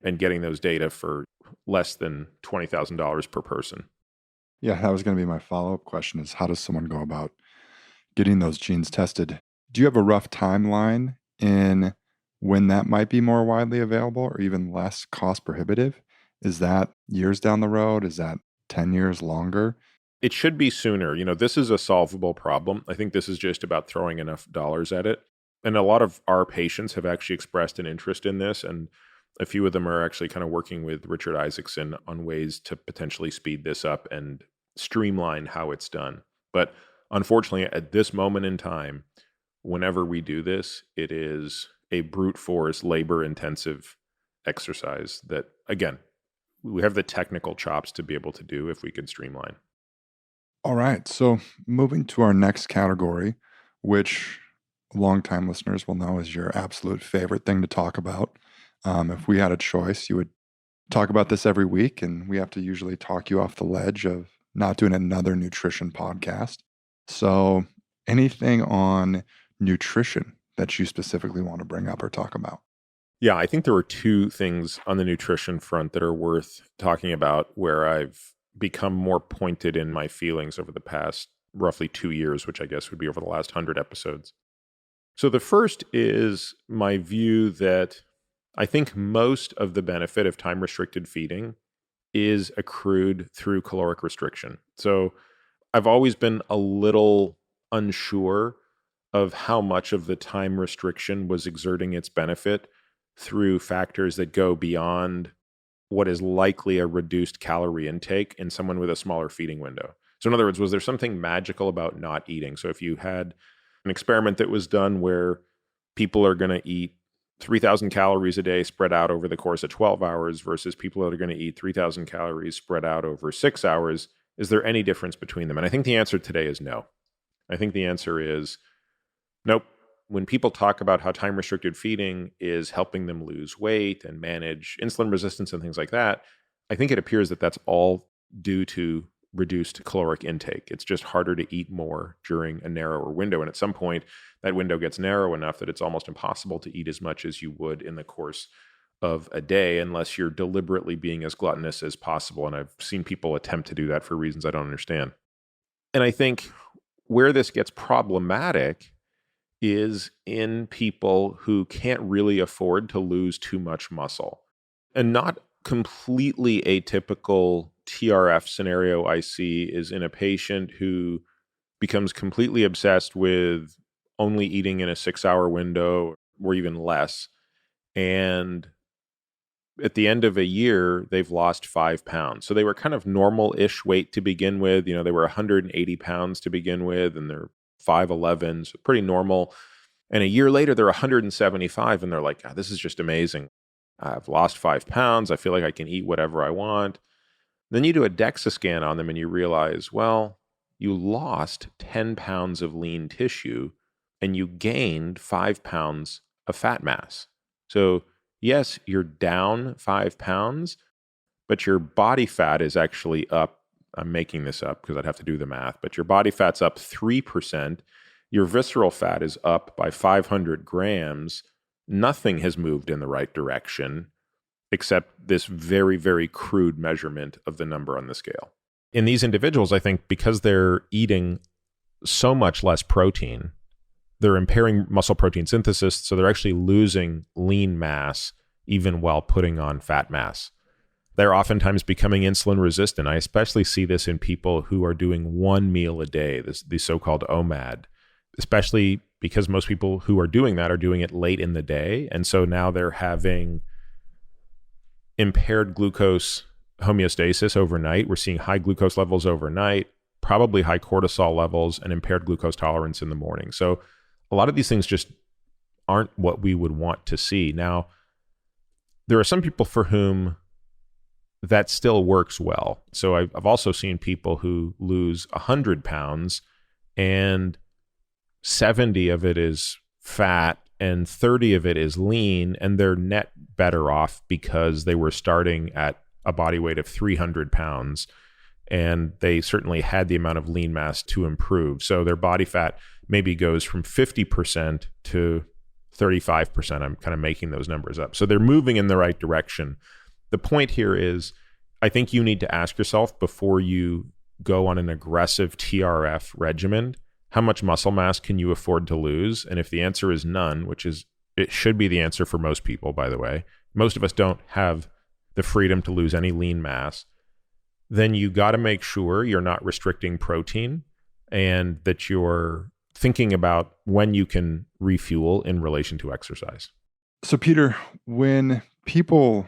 and getting those data for less than $20,000 per person. Yeah, that was going to be my follow-up question is how does someone go about getting those genes tested? Do you have a rough timeline in when that might be more widely available or even less cost prohibitive? Is that years down the road? Is that 10 years longer? It should be sooner. You know, this is a solvable problem. I think this is just about throwing enough dollars at it. And a lot of our patients have actually expressed an interest in this, and a few of them are actually kind of working with Richard Isaacson on ways to potentially speed this up and streamline how it's done. But unfortunately, at this moment in time, whenever we do this, it is a brute force, labor-intensive exercise that, again, we have the technical chops to be able to do if we could streamline. All right. So moving to our next category, which longtime listeners will know is your absolute favorite thing to talk about. If we had a choice, you would talk about this every week, and we have to usually talk you off the ledge of not doing another nutrition podcast. So anything on nutrition that you specifically want to bring up or talk about? Yeah, I think there are 2 things on the nutrition front that are worth talking about where I've become more pointed in my feelings over the past roughly 2 years, which I guess would be over the last 100 episodes. So the first is my view that I think most of the benefit of time-restricted feeding is accrued through caloric restriction. So I've always been a little unsure of how much of the time restriction was exerting its benefit through factors that go beyond what is likely a reduced calorie intake in someone with a smaller feeding window. So in other words, was there something magical about not eating? So if you had an experiment that was done where people are going to eat 3,000 calories a day spread out over the course of 12 hours versus people that are going to eat 3,000 calories spread out over 6 hours, is there any difference between them? And I think the answer today is no. I think the answer is nope. When people talk about how time-restricted feeding is helping them lose weight and manage insulin resistance and things like that, I think it appears that that's all due to reduced caloric intake. It's just harder to eat more during a narrower window. And at some point, that window gets narrow enough that it's almost impossible to eat as much as you would in the course of a day unless you're deliberately being as gluttonous as possible. And I've seen people attempt to do that for reasons I don't understand. And I think where this gets problematic is in people who can't really afford to lose too much muscle. And not completely atypical TRF scenario I see is in a patient who becomes completely obsessed with only eating in a 6-hour window or even less. And at the end of a year, they've lost 5 pounds. So they were kind of normal-ish weight to begin with. They were 180 pounds to begin with, and they're 5'11", so pretty normal. And a year later, they're 175, and they're like, oh, this is just amazing. I've lost 5 pounds. I feel like I can eat whatever I want. Then you do a DEXA scan on them, and you realize, well, you lost 10 pounds of lean tissue, and you gained 5 pounds of fat mass. So yes, you're down 5 pounds, but your body fat is actually up. I'm making this up because I'd have to do the math, but your body fat's up 3%. Your visceral fat is up by 500 grams. Nothing has moved in the right direction except this very, very crude measurement of the number on the scale. In these individuals, I think because they're eating so much less protein, they're impairing muscle protein synthesis, so they're actually losing lean mass even while putting on fat mass. They're oftentimes becoming insulin resistant. I especially see this in people who are doing one meal a day, the so-called OMAD, especially because most people who are doing that are doing it late in the day. And so now they're having impaired glucose homeostasis overnight. We're seeing high glucose levels overnight, probably high cortisol levels, and impaired glucose tolerance in the morning. So a lot of these things just aren't what we would want to see. Now, there are some people for whom that still works well. So I've also seen people who lose 100 pounds and 70 of it is fat and 30 of it is lean, and they're net better off because they were starting at a body weight of 300 pounds and they certainly had the amount of lean mass to improve. So their body fat maybe goes from 50% to 35%. I'm kind of making those numbers up. So they're moving in the right direction. The point here is, I think you need to ask yourself before you go on an aggressive TRF regimen, how much muscle mass can you afford to lose? And if the answer is none, it should be the answer for most people, by the way. Most of us don't have the freedom to lose any lean mass. Then you got to make sure you're not restricting protein and that you're thinking about when you can refuel in relation to exercise. So Peter, when people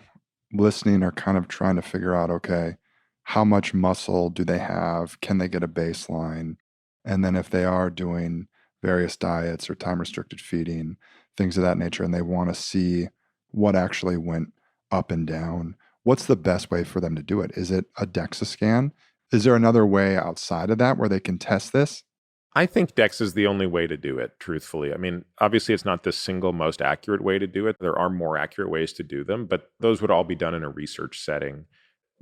listening are kind of trying to figure out, okay, how much muscle do they have? Can they get a baseline? And then if they are doing various diets or time-restricted feeding, things of that nature, and they want to see what actually went up and down, what's the best way for them to do it? Is it a DEXA scan? Is there another way outside of that where they can test this? I think DEXA is the only way to do it, truthfully. I mean, obviously, it's not the single most accurate way to do it. There are more accurate ways to do them, but those would all be done in a research setting.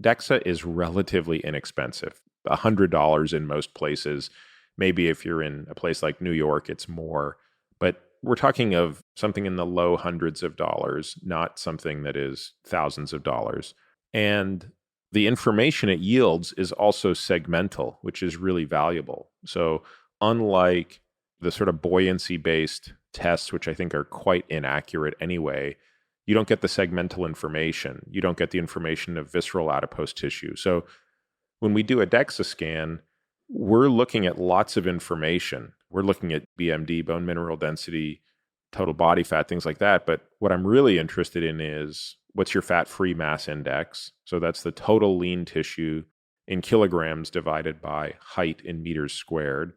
DEXA is relatively inexpensive, $100 in most places. Maybe if you're in a place like New York, it's more. But we're talking of something in the low hundreds of dollars, not something that is thousands of dollars. And the information it yields is also segmental, which is really valuable. So unlike the sort of buoyancy-based tests, which I think are quite inaccurate anyway, you don't get the segmental information. You don't get the information of visceral adipose tissue. So when we do a DEXA scan, we're looking at lots of information. We're looking at BMD, bone mineral density. total body fat, things like that. But what I'm really interested in is what's your fat-free mass index? So that's the total lean tissue in kilograms divided by height in meters squared.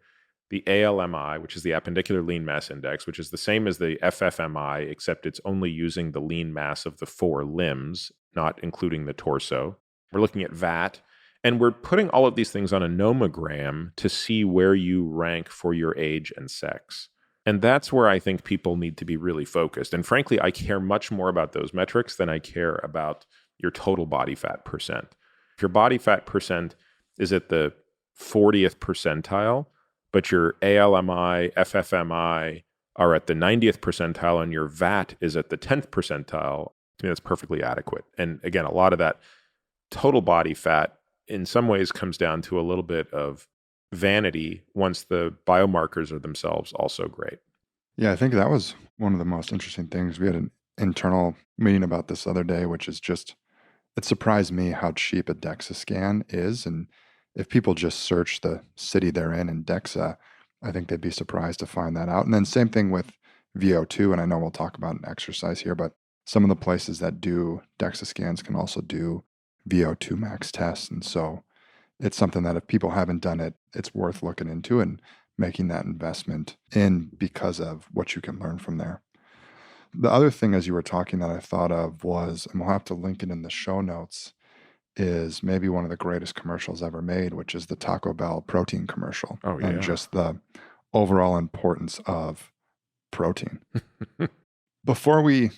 The ALMI, which is the appendicular lean mass index, which is the same as the FFMI, except it's only using the lean mass of the 4 limbs, not including the torso. We're looking at VAT, and we're putting all of these things on a nomogram to see where you rank for your age and sex. And that's where I think people need to be really focused. And frankly, I care much more about those metrics than I care about your total body fat percent. If your body fat percent is at the 40th percentile, but your ALMI, FFMI are at the 90th percentile and your VAT is at the 10th percentile, to me that's perfectly adequate. And again, a lot of that total body fat in some ways comes down to a little bit of vanity once the biomarkers are themselves also great. Yeah, I think that was one of the most interesting things. We had an internal meeting about this other day, which is just, it surprised me how cheap a DEXA scan is. And if people just search the city they're in DEXA, I think they'd be surprised to find that out. And then same thing with VO2. And I know we'll talk about an exercise here, but some of the places that do DEXA scans can also do VO2 max tests. And so it's something that if people haven't done it, it's worth looking into and making that investment in because of what you can learn from there. The other thing as you were talking that I thought of was, and we'll have to link it in the show notes, is maybe one of the greatest commercials ever made, which is the Taco Bell protein commercial. Oh, yeah. And just the overall importance of protein. Before we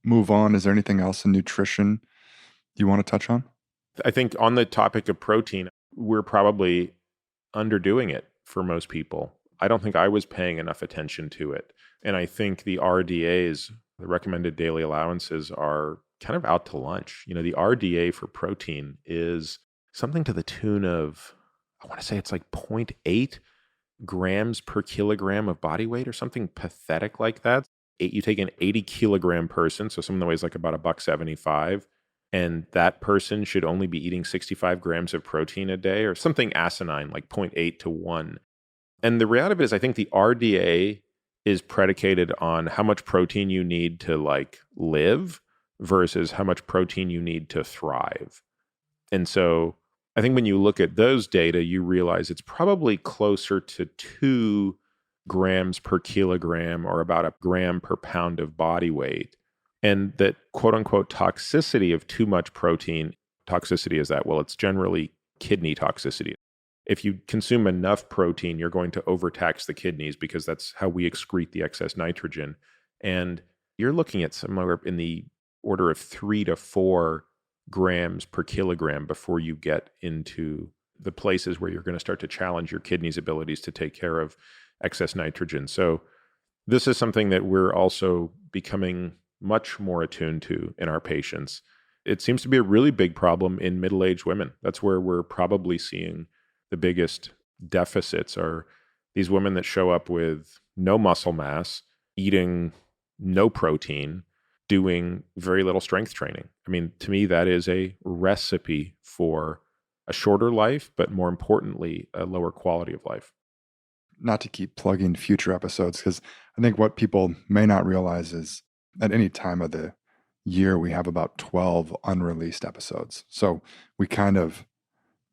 move on, is there anything else in nutrition you want to touch on? I think on the topic of protein, we're probably underdoing it for most people. I don't think I was paying enough attention to it. And I think the RDAs, the recommended daily allowances, are kind of out to lunch. You know, the RDA for protein is something to the tune of, I want to say it's like 0.8 grams per kilogram of body weight or something pathetic like that. You take an 80 kilogram person, so someone that weighs like about $1.75, and that person should only be eating 65 grams of protein a day or something asinine like 0.8 to 1. And the reality of it is I think the RDA is predicated on how much protein you need to like live versus how much protein you need to thrive. And so I think when you look at those data, you realize it's probably closer to 2 grams per kilogram or about a gram per pound of body weight. And that quote unquote toxicity of too much protein, toxicity is that, well, it's generally kidney toxicity. If you consume enough protein, you're going to overtax the kidneys because that's how we excrete the excess nitrogen. And you're looking at somewhere in the order of 3 to 4 grams per kilogram before you get into the places where you're going to start to challenge your kidneys' abilities to take care of excess nitrogen. So this is something that we're also becoming much more attuned to in our patients. It seems to be a really big problem in middle-aged women. That's where we're probably seeing the biggest deficits are these women that show up with no muscle mass, eating no protein, doing very little strength training. I mean, to me, that is a recipe for a shorter life, but more importantly, a lower quality of life. Not to keep plugging future episodes, because I think what people may not realize is at any time of the year, we have about 12 unreleased episodes. So we kind of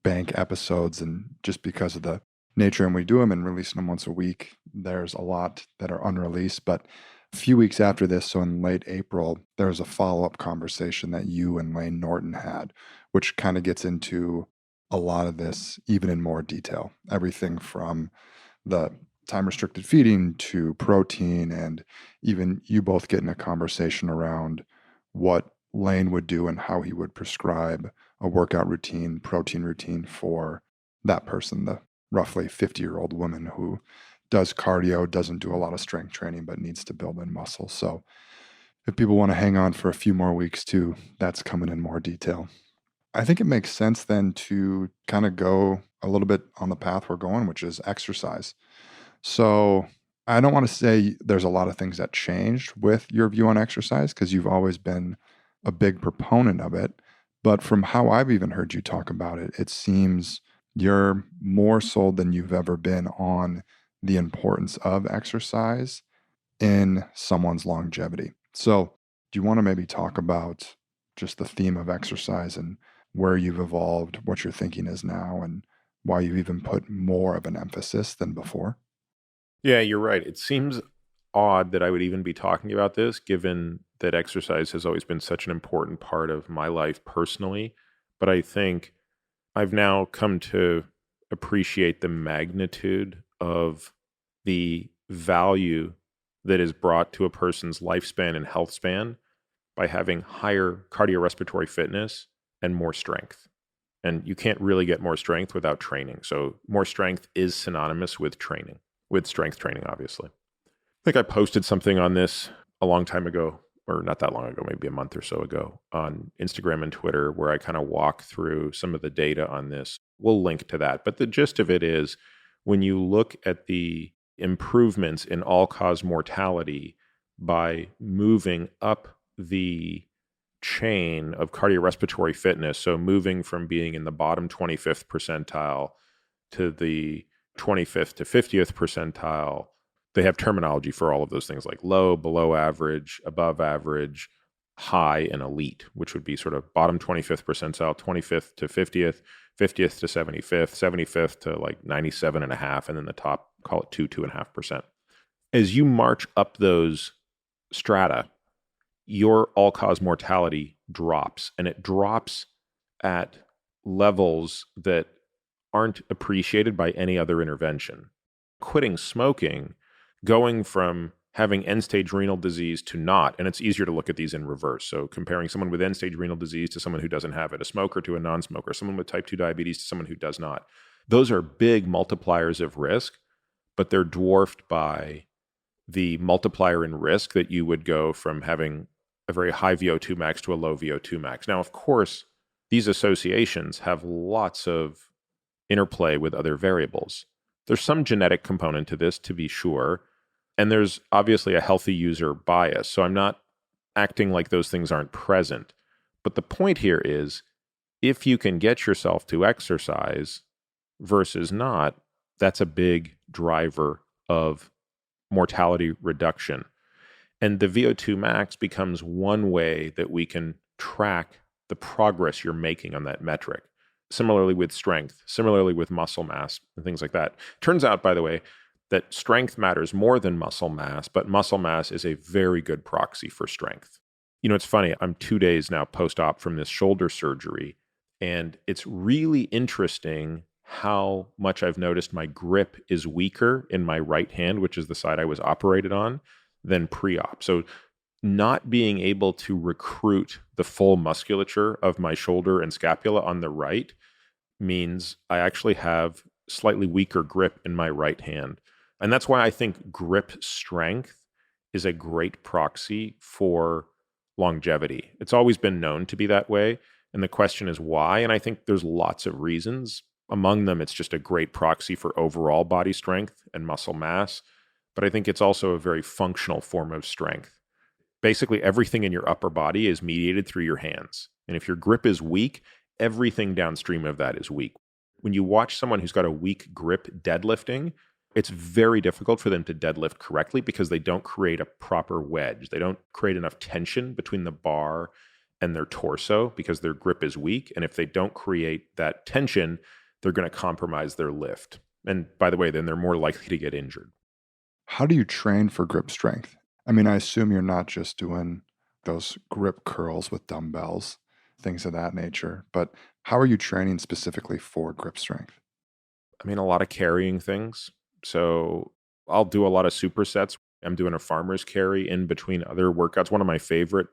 bank episodes, and just because of the nature, and we do them and releasing them once a week, there's a lot that are unreleased. But a few weeks after this, so in late April, there was a follow-up conversation that you and Lane Norton had, which kind of gets into a lot of this even in more detail. Everything from the time-restricted feeding to protein, and even you both get in a conversation around what Lane would do and how he would prescribe a workout routine, protein routine for that person, the roughly 50-year-old woman who does cardio, doesn't do a lot of strength training, but needs to build in muscle. So if people want to hang on for a few more weeks too, that's coming in more detail. I think it makes sense then to kind of go a little bit on the path we're going, which is exercise. So I don't want to say there's a lot of things that changed with your view on exercise, because you've always been a big proponent of it. But from how I've even heard you talk about it, it seems you're more sold than you've ever been on the importance of exercise in someone's longevity. So, do you want to maybe talk about just the theme of exercise and where you've evolved, what your thinking is now, and why you've even put more of an emphasis than before? Yeah, you're right. It seems odd that I would even be talking about this, given that exercise has always been such an important part of my life personally. But I think I've now come to appreciate the magnitude of the value that is brought to a person's lifespan and health span by having higher cardiorespiratory fitness and more strength. And you can't really get more strength without training. So more strength is synonymous with training, with strength training, obviously. I think I posted something on this a long time ago, or not that long ago, maybe a month or so ago, on Instagram and Twitter, where I kind of walk through some of the data on this. We'll link to that. But the gist of it is when you look at the improvements in all-cause mortality by moving up the chain of cardiorespiratory fitness, so moving from being in the bottom 25th percentile to the 25th to 50th percentile, they have terminology for all of those things like low, below average, above average, high, and elite, which would be sort of bottom 25th percentile, 25th to 50th, 50th to 75th, 75th to like 97.5, and then the top, call it 2.5%. As you march up those strata, your all-cause mortality drops, and it drops at levels that aren't appreciated by any other intervention. Quitting smoking, going from having end-stage renal disease to not, and it's easier to look at these in reverse. So comparing someone with end-stage renal disease to someone who doesn't have it, a smoker to a non-smoker, someone with type 2 diabetes to someone who does not. Those are big multipliers of risk, but they're dwarfed by the multiplier in risk that you would go from having a very high VO2 max to a low VO2 max. Now, of course, these associations have lots of interplay with other variables. There's some genetic component to this, to be sure, and there's obviously a healthy user bias. So I'm not acting like those things aren't present. But the point here is, if you can get yourself to exercise versus not, that's a big driver of mortality reduction. And the VO2 max becomes one way that we can track the progress you're making on that metric. Similarly with strength, similarly with muscle mass, and things like that. Turns out, by the way, that strength matters more than muscle mass, but muscle mass is a very good proxy for strength. You know, it's funny, I'm 2 days now post-op from this shoulder surgery, and it's really interesting how much I've noticed my grip is weaker in my right hand, which is the side I was operated on, than pre-op. So not being able to recruit the full musculature of my shoulder and scapula on the right means I actually have slightly weaker grip in my right hand. And that's why I think grip strength is a great proxy for longevity. It's always been known to be that way. And the question is why? And I think there's lots of reasons. Among them, it's just a great proxy for overall body strength and muscle mass. But I think it's also a very functional form of strength. Basically, everything in your upper body is mediated through your hands. And if your grip is weak, everything downstream of that is weak. When you watch someone who's got a weak grip deadlifting, it's very difficult for them to deadlift correctly because they don't create a proper wedge. They don't create enough tension between the bar and their torso because their grip is weak. And if they don't create that tension, they're going to compromise their lift. And by the way, then they're more likely to get injured. How do you train for grip strength? I mean, I assume you're not just doing those grip curls with dumbbells, things of that nature, but how are you training specifically for grip strength? I mean, a lot of carrying things. So I'll do a lot of supersets. I'm doing a farmer's carry in between other workouts. One of my favorite,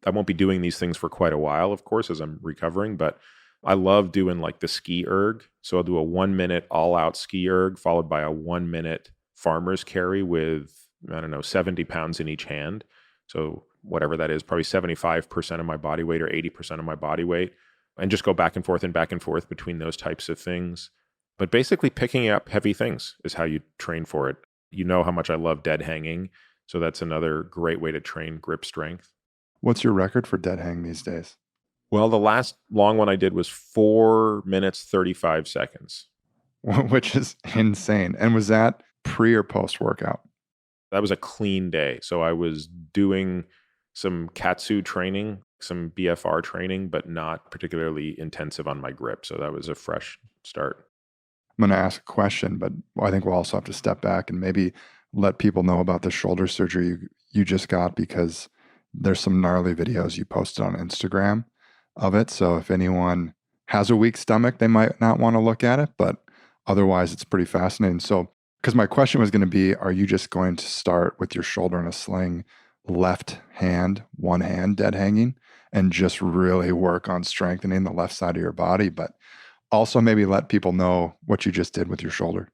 I won't be doing these things for quite a while, of course, as I'm recovering, but I love doing like the ski erg. So I'll do a 1 minute all out ski erg followed by a 1 minute farmer's carry with, 70 pounds in each hand. So whatever that is, probably 75% of my body weight or 80% of my body weight, and just go back and forth between those types of things. But basically picking up heavy things is how you train for it. You know how much I love dead hanging. So that's another great way to train grip strength. What's your record for dead hang these days? Well, the last long one I did was 4 minutes, 35 seconds. Which is insane. And was that pre or post workout? That was a clean day. So I was doing some Katsu training, some BFR training, but not particularly intensive on my grip. So that was a fresh start. I'm going to ask a question, but I think we'll also have to step back and maybe let people know about the shoulder surgery you just got, because there's some gnarly videos you posted on Instagram of it. So if anyone has a weak stomach, they might not want to look at it, but otherwise it's pretty fascinating. So, because my question was going to be, are you just going to start with your shoulder in a sling, left hand, one hand dead hanging, and just really work on strengthening the left side of your body? But also maybe let people know what you just did with your shoulder.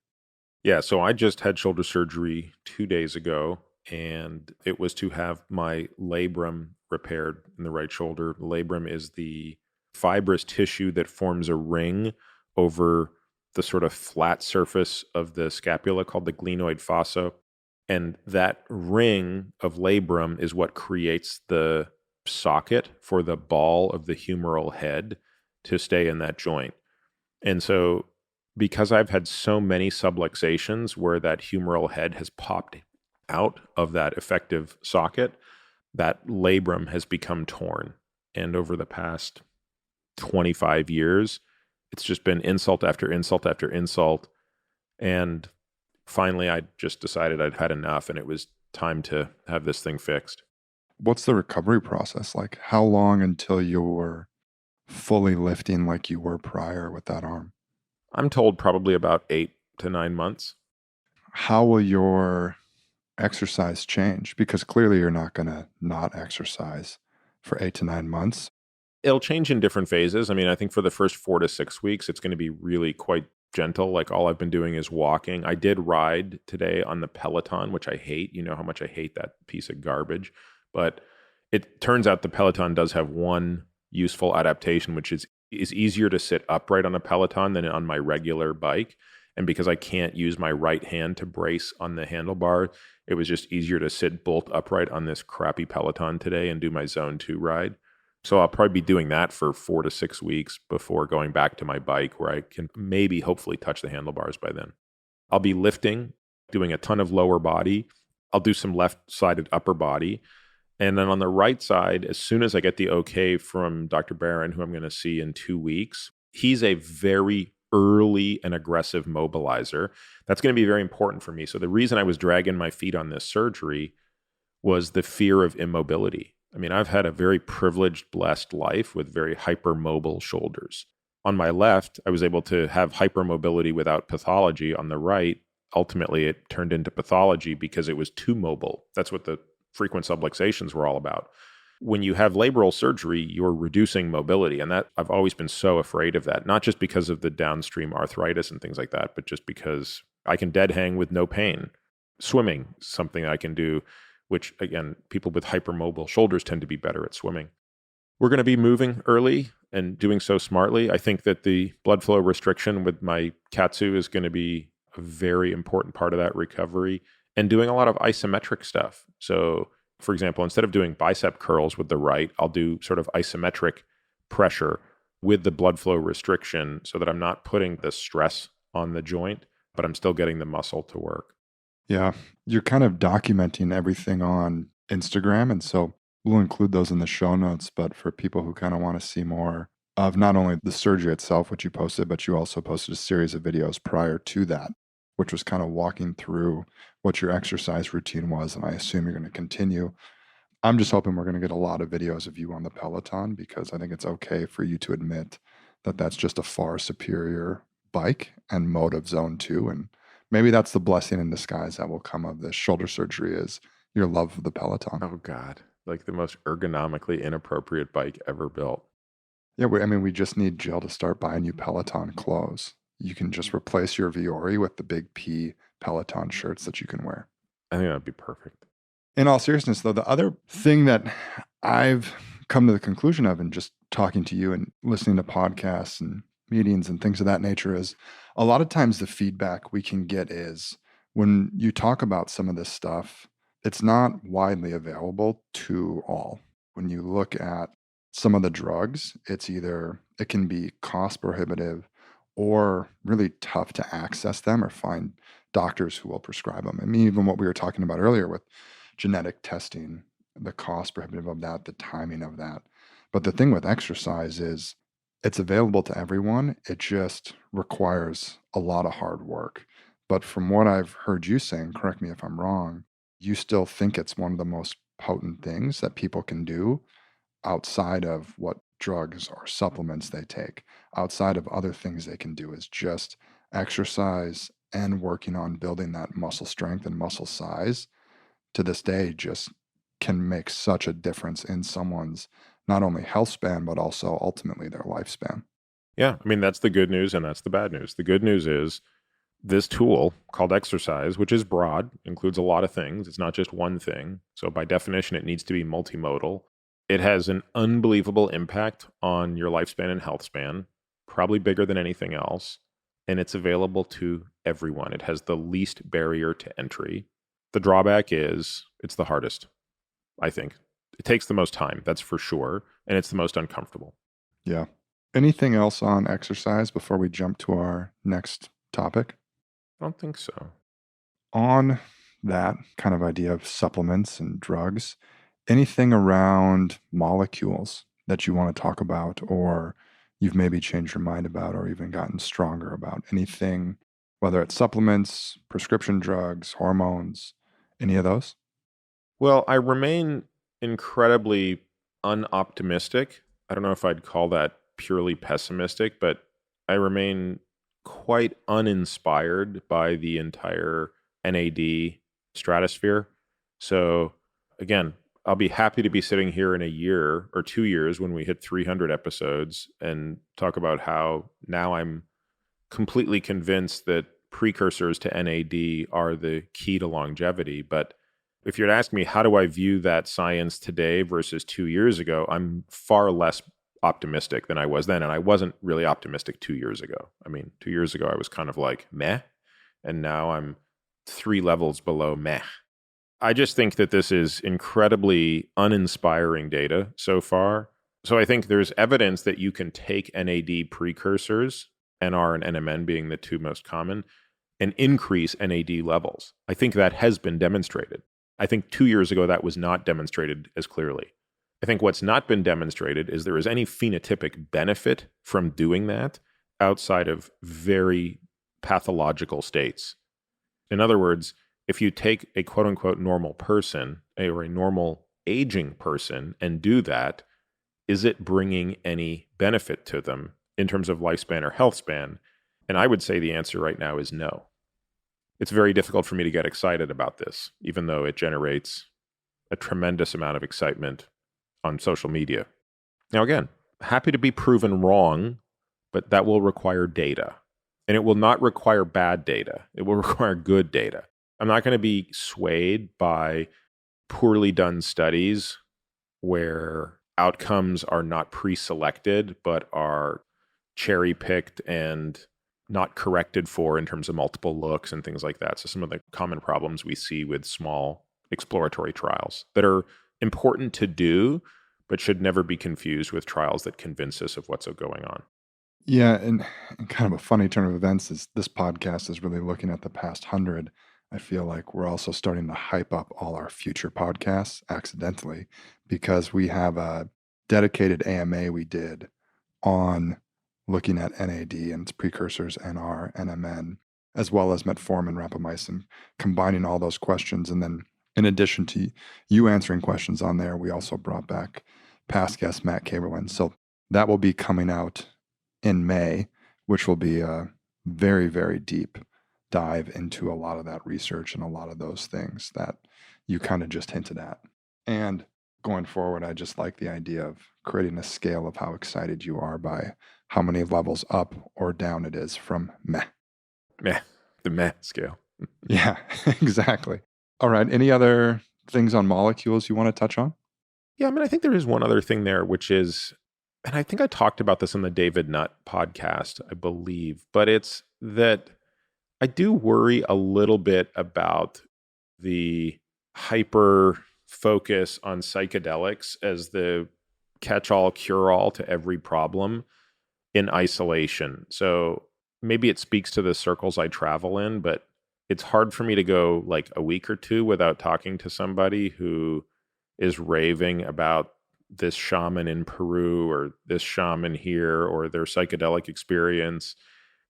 Yeah, so I just had shoulder surgery 2 days ago, and it was to have my labrum repaired in the right shoulder. The labrum is the fibrous tissue that forms a ring over the sort of flat surface of the scapula called the glenoid fossa. And that ring of labrum is what creates the socket for the ball of the humeral head to stay in that joint. And so because I've had so many subluxations where that humeral head has popped out of that effective socket, that labrum has become torn. And over the past 25 years, it's just been insult after insult after insult. And finally, I just decided I'd had enough and it was time to have this thing fixed. What's the recovery process like? How long until you're fully lifting like you were prior with that arm? I'm told probably about 8 to 9 months. How will your exercise change? Because clearly you're not going to not exercise for 8 to 9 months. It'll change in different phases. I mean, I think for the first 4 to 6 weeks, it's going to be really quite gentle. Like all I've been doing is walking. I did ride today on the Peloton, which I hate. You know how much I hate that piece of garbage. But it turns out the Peloton does have one useful adaptation, which is easier to sit upright on a Peloton than on my regular bike. And because I can't use my right hand to brace on the handlebar, it was just easier to sit bolt upright on this crappy Peloton today and do my Zone 2 ride. So I'll probably be doing that for 4 to 6 weeks before going back to my bike where I can maybe hopefully touch the handlebars by then. I'll be lifting, doing a ton of lower body. I'll do some left-sided upper body. And then on the right side, as soon as I get the okay from Dr. Barron, who I'm going to see in 2 weeks, he's a very early and aggressive mobilizer. That's going to be very important for me. So the reason I was dragging my feet on this surgery was the fear of immobility. I mean, I've had a very privileged, blessed life with very hypermobile shoulders. On my left, I was able to have hypermobility without pathology. On the right, ultimately, it turned into pathology because it was too mobile. That's what the frequent subluxations were all about. When you have labral surgery, you're reducing mobility. And that I've always been so afraid of that, not just because of the downstream arthritis and things like that, but just because I can dead hang with no pain. Swimming, something I can do, which again, people with hypermobile shoulders tend to be better at swimming. We're going to be moving early and doing so smartly. I think that the blood flow restriction with my Katsu is going to be a very important part of that recovery, and doing a lot of isometric stuff. So, for example, instead of doing bicep curls with the right, I'll do sort of isometric pressure with the blood flow restriction so that I'm not putting the stress on the joint, but I'm still getting the muscle to work. Yeah, you're kind of documenting everything on Instagram. And so we'll include those in the show notes. But for people who kind of want to see more of not only the surgery itself, which you posted, but you also posted a series of videos prior to that, which was kind of walking through what your exercise routine was. And I assume you're going to continue. I'm just hoping we're going to get a lot of videos of you on the Peloton, because I think it's okay for you to admit that that's just a far superior bike and mode of Zone 2. And maybe that's the blessing in disguise that will come of this shoulder surgery, is your love of the Peloton. Oh, God. Like the most ergonomically inappropriate bike ever built. Yeah, we just need Jill to start buying you Peloton clothes. You can just replace your Viore with the big P Peloton shirts that you can wear. I think that'd be perfect. In all seriousness, though, the other thing that I've come to the conclusion of in just talking to you and listening to podcasts and meetings and things of that nature is a lot of times the feedback we can get is when you talk about some of this stuff, it's not widely available to all. When you look at some of the drugs, it can be cost prohibitive or really tough to access them or find doctors who will prescribe them. I mean, even what we were talking about earlier with genetic testing, the cost prohibitive of that, the timing of that. But the thing with exercise is it's available to everyone. It just requires a lot of hard work. But from what I've heard you saying, correct me if I'm wrong, you still think it's one of the most potent things that people can do outside of what drugs or supplements they take, outside of other things they can do, is just exercise and working on building that muscle strength and muscle size to this day just can make such a difference in someone's not only health span, but also ultimately their lifespan. Yeah, I mean, that's the good news and that's the bad news. The good news is this tool called exercise, which is broad, includes a lot of things. It's not just one thing. So by definition, it needs to be multimodal. It has an unbelievable impact on your lifespan and health span, probably bigger than anything else. And it's available to everyone. It has the least barrier to entry. The drawback is it's the hardest, I think. It takes the most time, that's for sure. And it's the most uncomfortable. Yeah. Anything else on exercise before we jump to our next topic? I don't think so. On that kind of idea of supplements and drugs, anything around molecules that you want to talk about, or you've maybe changed your mind about, or even gotten stronger about? Anything, whether it's supplements, prescription drugs, hormones, any of those? Well, I remain incredibly unoptimistic. I don't know if I'd call that purely pessimistic, but I remain quite uninspired by the entire NAD stratosphere. So again, I'll be happy to be sitting here in a year or 2 years when we hit 300 episodes and talk about how now I'm completely convinced that precursors to NAD are the key to longevity. But if you're to ask me, how do I view that science today versus 2 years ago, I'm far less optimistic than I was then. And I wasn't really optimistic 2 years ago. I mean, 2 years ago, I was kind of like, meh. And now I'm 3 levels below meh. I just think that this is incredibly uninspiring data so far. So I think there's evidence that you can take NAD precursors, NR and NMN being the two most common, and increase NAD levels. I think that has been demonstrated. I think 2 years ago that was not demonstrated as clearly. I think what's not been demonstrated is there is any phenotypic benefit from doing that outside of very pathological states. In other words, if you take a quote unquote normal person or a normal aging person and do that, is it bringing any benefit to them in terms of lifespan or health span? And I would say the answer right now is no. It's very difficult for me to get excited about this, even though it generates a tremendous amount of excitement on social media. Now, again, happy to be proven wrong, but that will require data. And it will not require bad data. It will require good data. I'm not going to be swayed by poorly done studies where outcomes are not pre-selected, but are cherry-picked and not corrected for in terms of multiple looks and things like that. So some of the common problems we see with small exploratory trials that are important to do, but should never be confused with trials that convince us of what's going on. Yeah, and kind of a funny turn of events is this podcast is really looking at the past 100. I feel like we're also starting to hype up all our future podcasts accidentally because we have a dedicated AMA we did on looking at NAD and its precursors, NR, NMN, as well as metformin, rapamycin, combining all those questions. And then in addition to you answering questions on there, we also brought back past guest Matt Caberlin. So that will be coming out in May, which will be a very, very deep dive into a lot of that research and a lot of those things that you kind of just hinted at. And going forward, I just like the idea of creating a scale of how excited you are by how many levels up or down it is from meh. Meh, the meh scale. Yeah, exactly. All right. Any other things on molecules you want to touch on? Yeah, I mean, I think there is one other thing there, which is, and I think I talked about this on the David Nutt podcast, I believe, but it's that I do worry a little bit about the hyper focus on psychedelics as the catch-all, cure-all to every problem in isolation. So maybe it speaks to the circles I travel in, but it's hard for me to go like a week or two without talking to somebody who is raving about this shaman in Peru or this shaman here or their psychedelic experience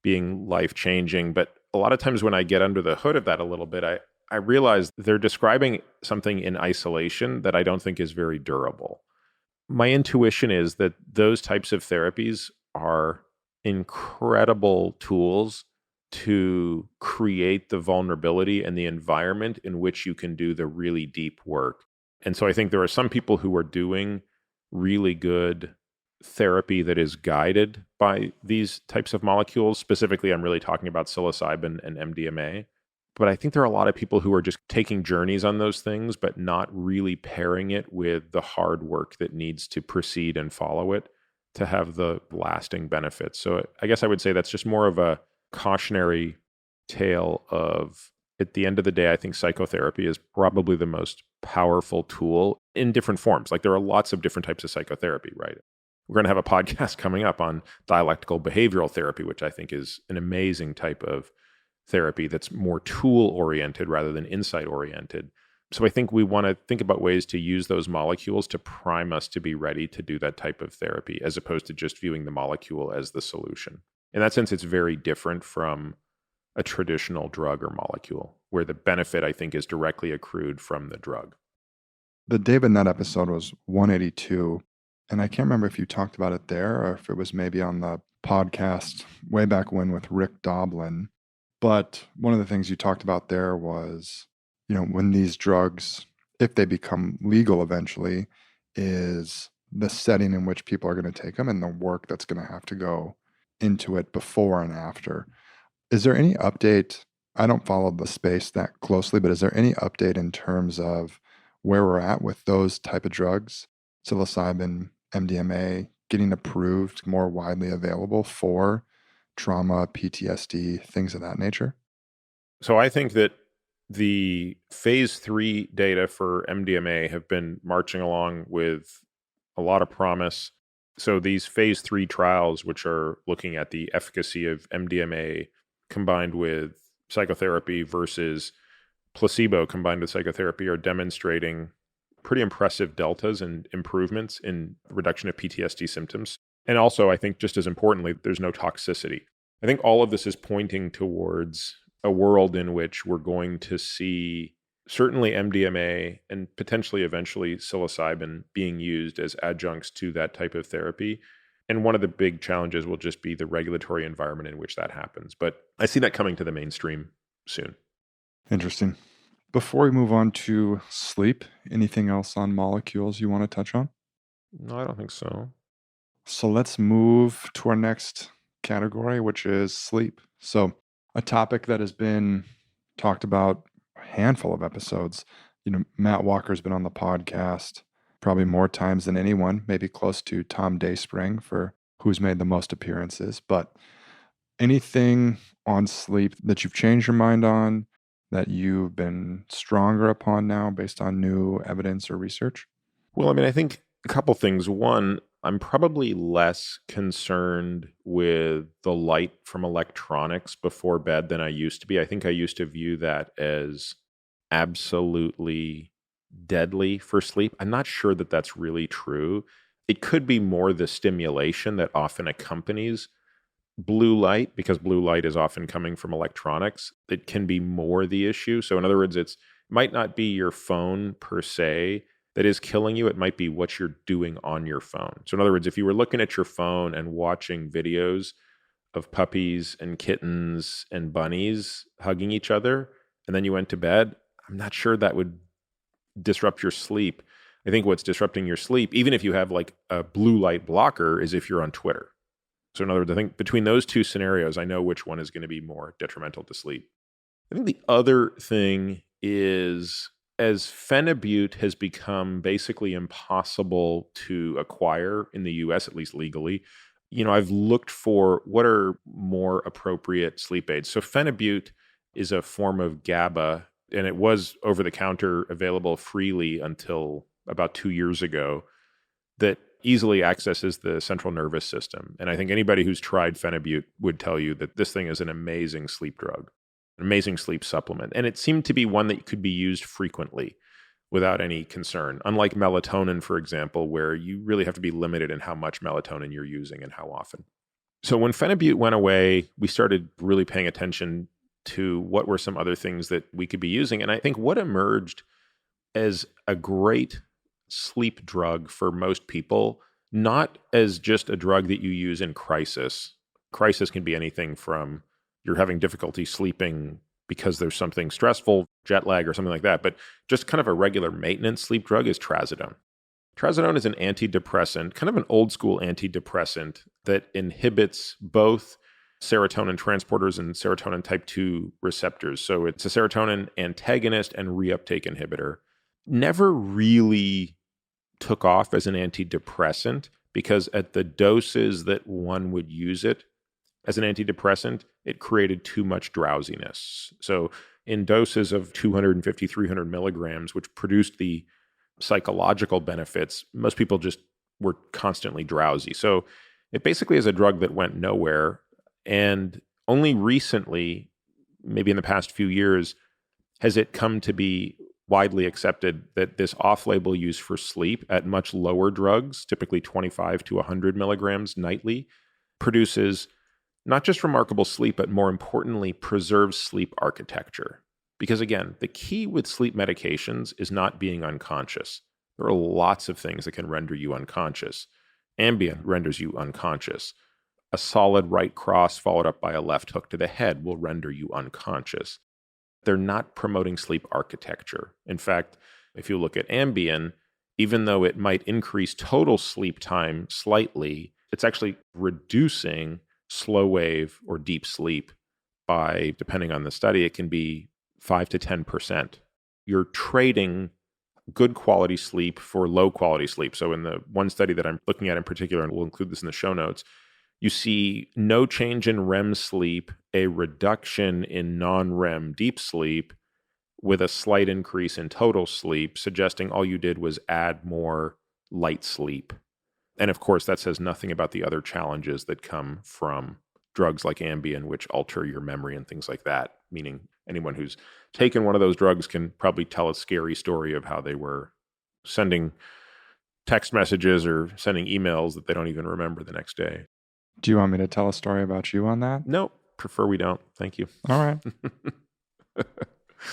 being life-changing. But a lot of times when I get under the hood of that a little bit, I realize they're describing something in isolation that I don't think is very durable. My intuition is that those types of therapies are incredible tools to create the vulnerability and the environment in which you can do the really deep work. And so I think there are some people who are doing really good therapy that is guided by these types of molecules. Specifically, I'm really talking about psilocybin and MDMA. But I think there are a lot of people who are just taking journeys on those things, but not really pairing it with the hard work that needs to precede and follow it to have the lasting benefits. So I guess I would say that's just more of a cautionary tale of, at the end of the day, I think psychotherapy is probably the most powerful tool in different forms. Like there are lots of different types of psychotherapy, right? We're going to have a podcast coming up on dialectical behavioral therapy, which I think is an amazing type of therapy that's more tool-oriented rather than insight-oriented. So I think we want to think about ways to use those molecules to prime us to be ready to do that type of therapy, as opposed to just viewing the molecule as the solution. In that sense, it's very different from a traditional drug or molecule, where the benefit, I think, is directly accrued from the drug. The David Nutt episode was 182, and I can't remember if you talked about it there or if it was maybe on the podcast way back when with Rick Doblin. But one of the things you talked about there was, when these drugs, if they become legal eventually, is the setting in which people are going to take them and the work that's going to have to go into it before and after. Is there any update? I don't follow the space that closely, but is there any update in terms of where we're at with those type of drugs, psilocybin, MDMA, getting approved, more widely available for trauma, PTSD, things of that nature? So I think that the phase 3 data for MDMA have been marching along with a lot of promise. So these phase 3 trials, which are looking at the efficacy of MDMA combined with psychotherapy versus placebo combined with psychotherapy, are demonstrating pretty impressive deltas and improvements in reduction of PTSD symptoms. And also, I think just as importantly, there's no toxicity. I think all of this is pointing towards a world in which we're going to see certainly MDMA and potentially eventually psilocybin being used as adjuncts to that type of therapy. And one of the big challenges will just be the regulatory environment in which that happens. But I see that coming to the mainstream soon. Interesting. Before we move on to sleep, anything else on molecules you want to touch on? No, I don't think so. So let's move to our next category, which is sleep. So a topic that has been talked about a handful of episodes. Matt Walker's been on the podcast probably more times than anyone, maybe close to Tom Dayspring for who's made the most appearances. But anything on sleep that you've changed your mind on, that you've been stronger upon now based on new evidence or research? Well, I think a couple things. One, I'm probably less concerned with the light from electronics before bed than I used to be. I think I used to view that as absolutely deadly for sleep. I'm not sure that that's really true. It could be more the stimulation that often accompanies blue light, because blue light is often coming from electronics. It can be more the issue. So in other words, it might not be your phone per se that is killing you. It might be what you're doing on your phone. So in other words, if you were looking at your phone and watching videos of puppies and kittens and bunnies hugging each other, and then you went to bed, I'm not sure that would disrupt your sleep. I think what's disrupting your sleep, even if you have like a blue light blocker, is if you're on Twitter. So in other words, I think between those two scenarios, I know which one is going to be more detrimental to sleep. I think the other thing is, as phenibut has become basically impossible to acquire in the US, at least legally, I've looked for what are more appropriate sleep aids. So phenibut is a form of GABA, and it was over the counter available freely until about 2 years ago, that easily accesses the central nervous system. And I think anybody who's tried phenibut would tell you that this thing is an amazing sleep drug. An amazing sleep supplement. And it seemed to be one that could be used frequently without any concern. Unlike melatonin, for example, where you really have to be limited in how much melatonin you're using and how often. So when phenibut went away, we started really paying attention to what were some other things that we could be using. And I think what emerged as a great sleep drug for most people, not as just a drug that you use in crisis. Crisis can be anything from you're having difficulty sleeping because there's something stressful, jet lag or something like that, but just kind of a regular maintenance sleep drug is trazodone. Trazodone is an antidepressant, kind of an old school antidepressant that inhibits both serotonin transporters and serotonin type 2 receptors. So it's a serotonin antagonist and reuptake inhibitor. Never really took off as an antidepressant because at the doses that one would use it as an antidepressant, it created too much drowsiness. So in doses of 250, 300 milligrams, which produced the psychological benefits, most people just were constantly drowsy. So it basically is a drug that went nowhere. And only recently, maybe in the past few years, has it come to be widely accepted that this off-label use for sleep at much lower drugs, typically 25 to 100 milligrams nightly, produces not just remarkable sleep, but more importantly, preserves sleep architecture. Because again, the key with sleep medications is not being unconscious. There are lots of things that can render you unconscious. Ambien renders you unconscious. A solid right cross followed up by a left hook to the head will render you unconscious. They're not promoting sleep architecture. In fact, if you look at Ambien, even though it might increase total sleep time slightly, it's actually reducing slow wave or deep sleep by, depending on the study, it can be 5 to 10%. You're trading good quality sleep for low quality sleep. So in the one study that I'm looking at in particular, and we'll include this in the show notes, you see no change in REM sleep, a reduction in non-REM deep sleep with a slight increase in total sleep, suggesting all you did was add more light sleep. And of course, that says nothing about the other challenges that come from drugs like Ambien, which alter your memory and things like that, meaning anyone who's taken one of those drugs can probably tell a scary story of how they were sending text messages or sending emails that they don't even remember the next day. Do you want me to tell a story about you on that? No, prefer we don't. Thank you. All right.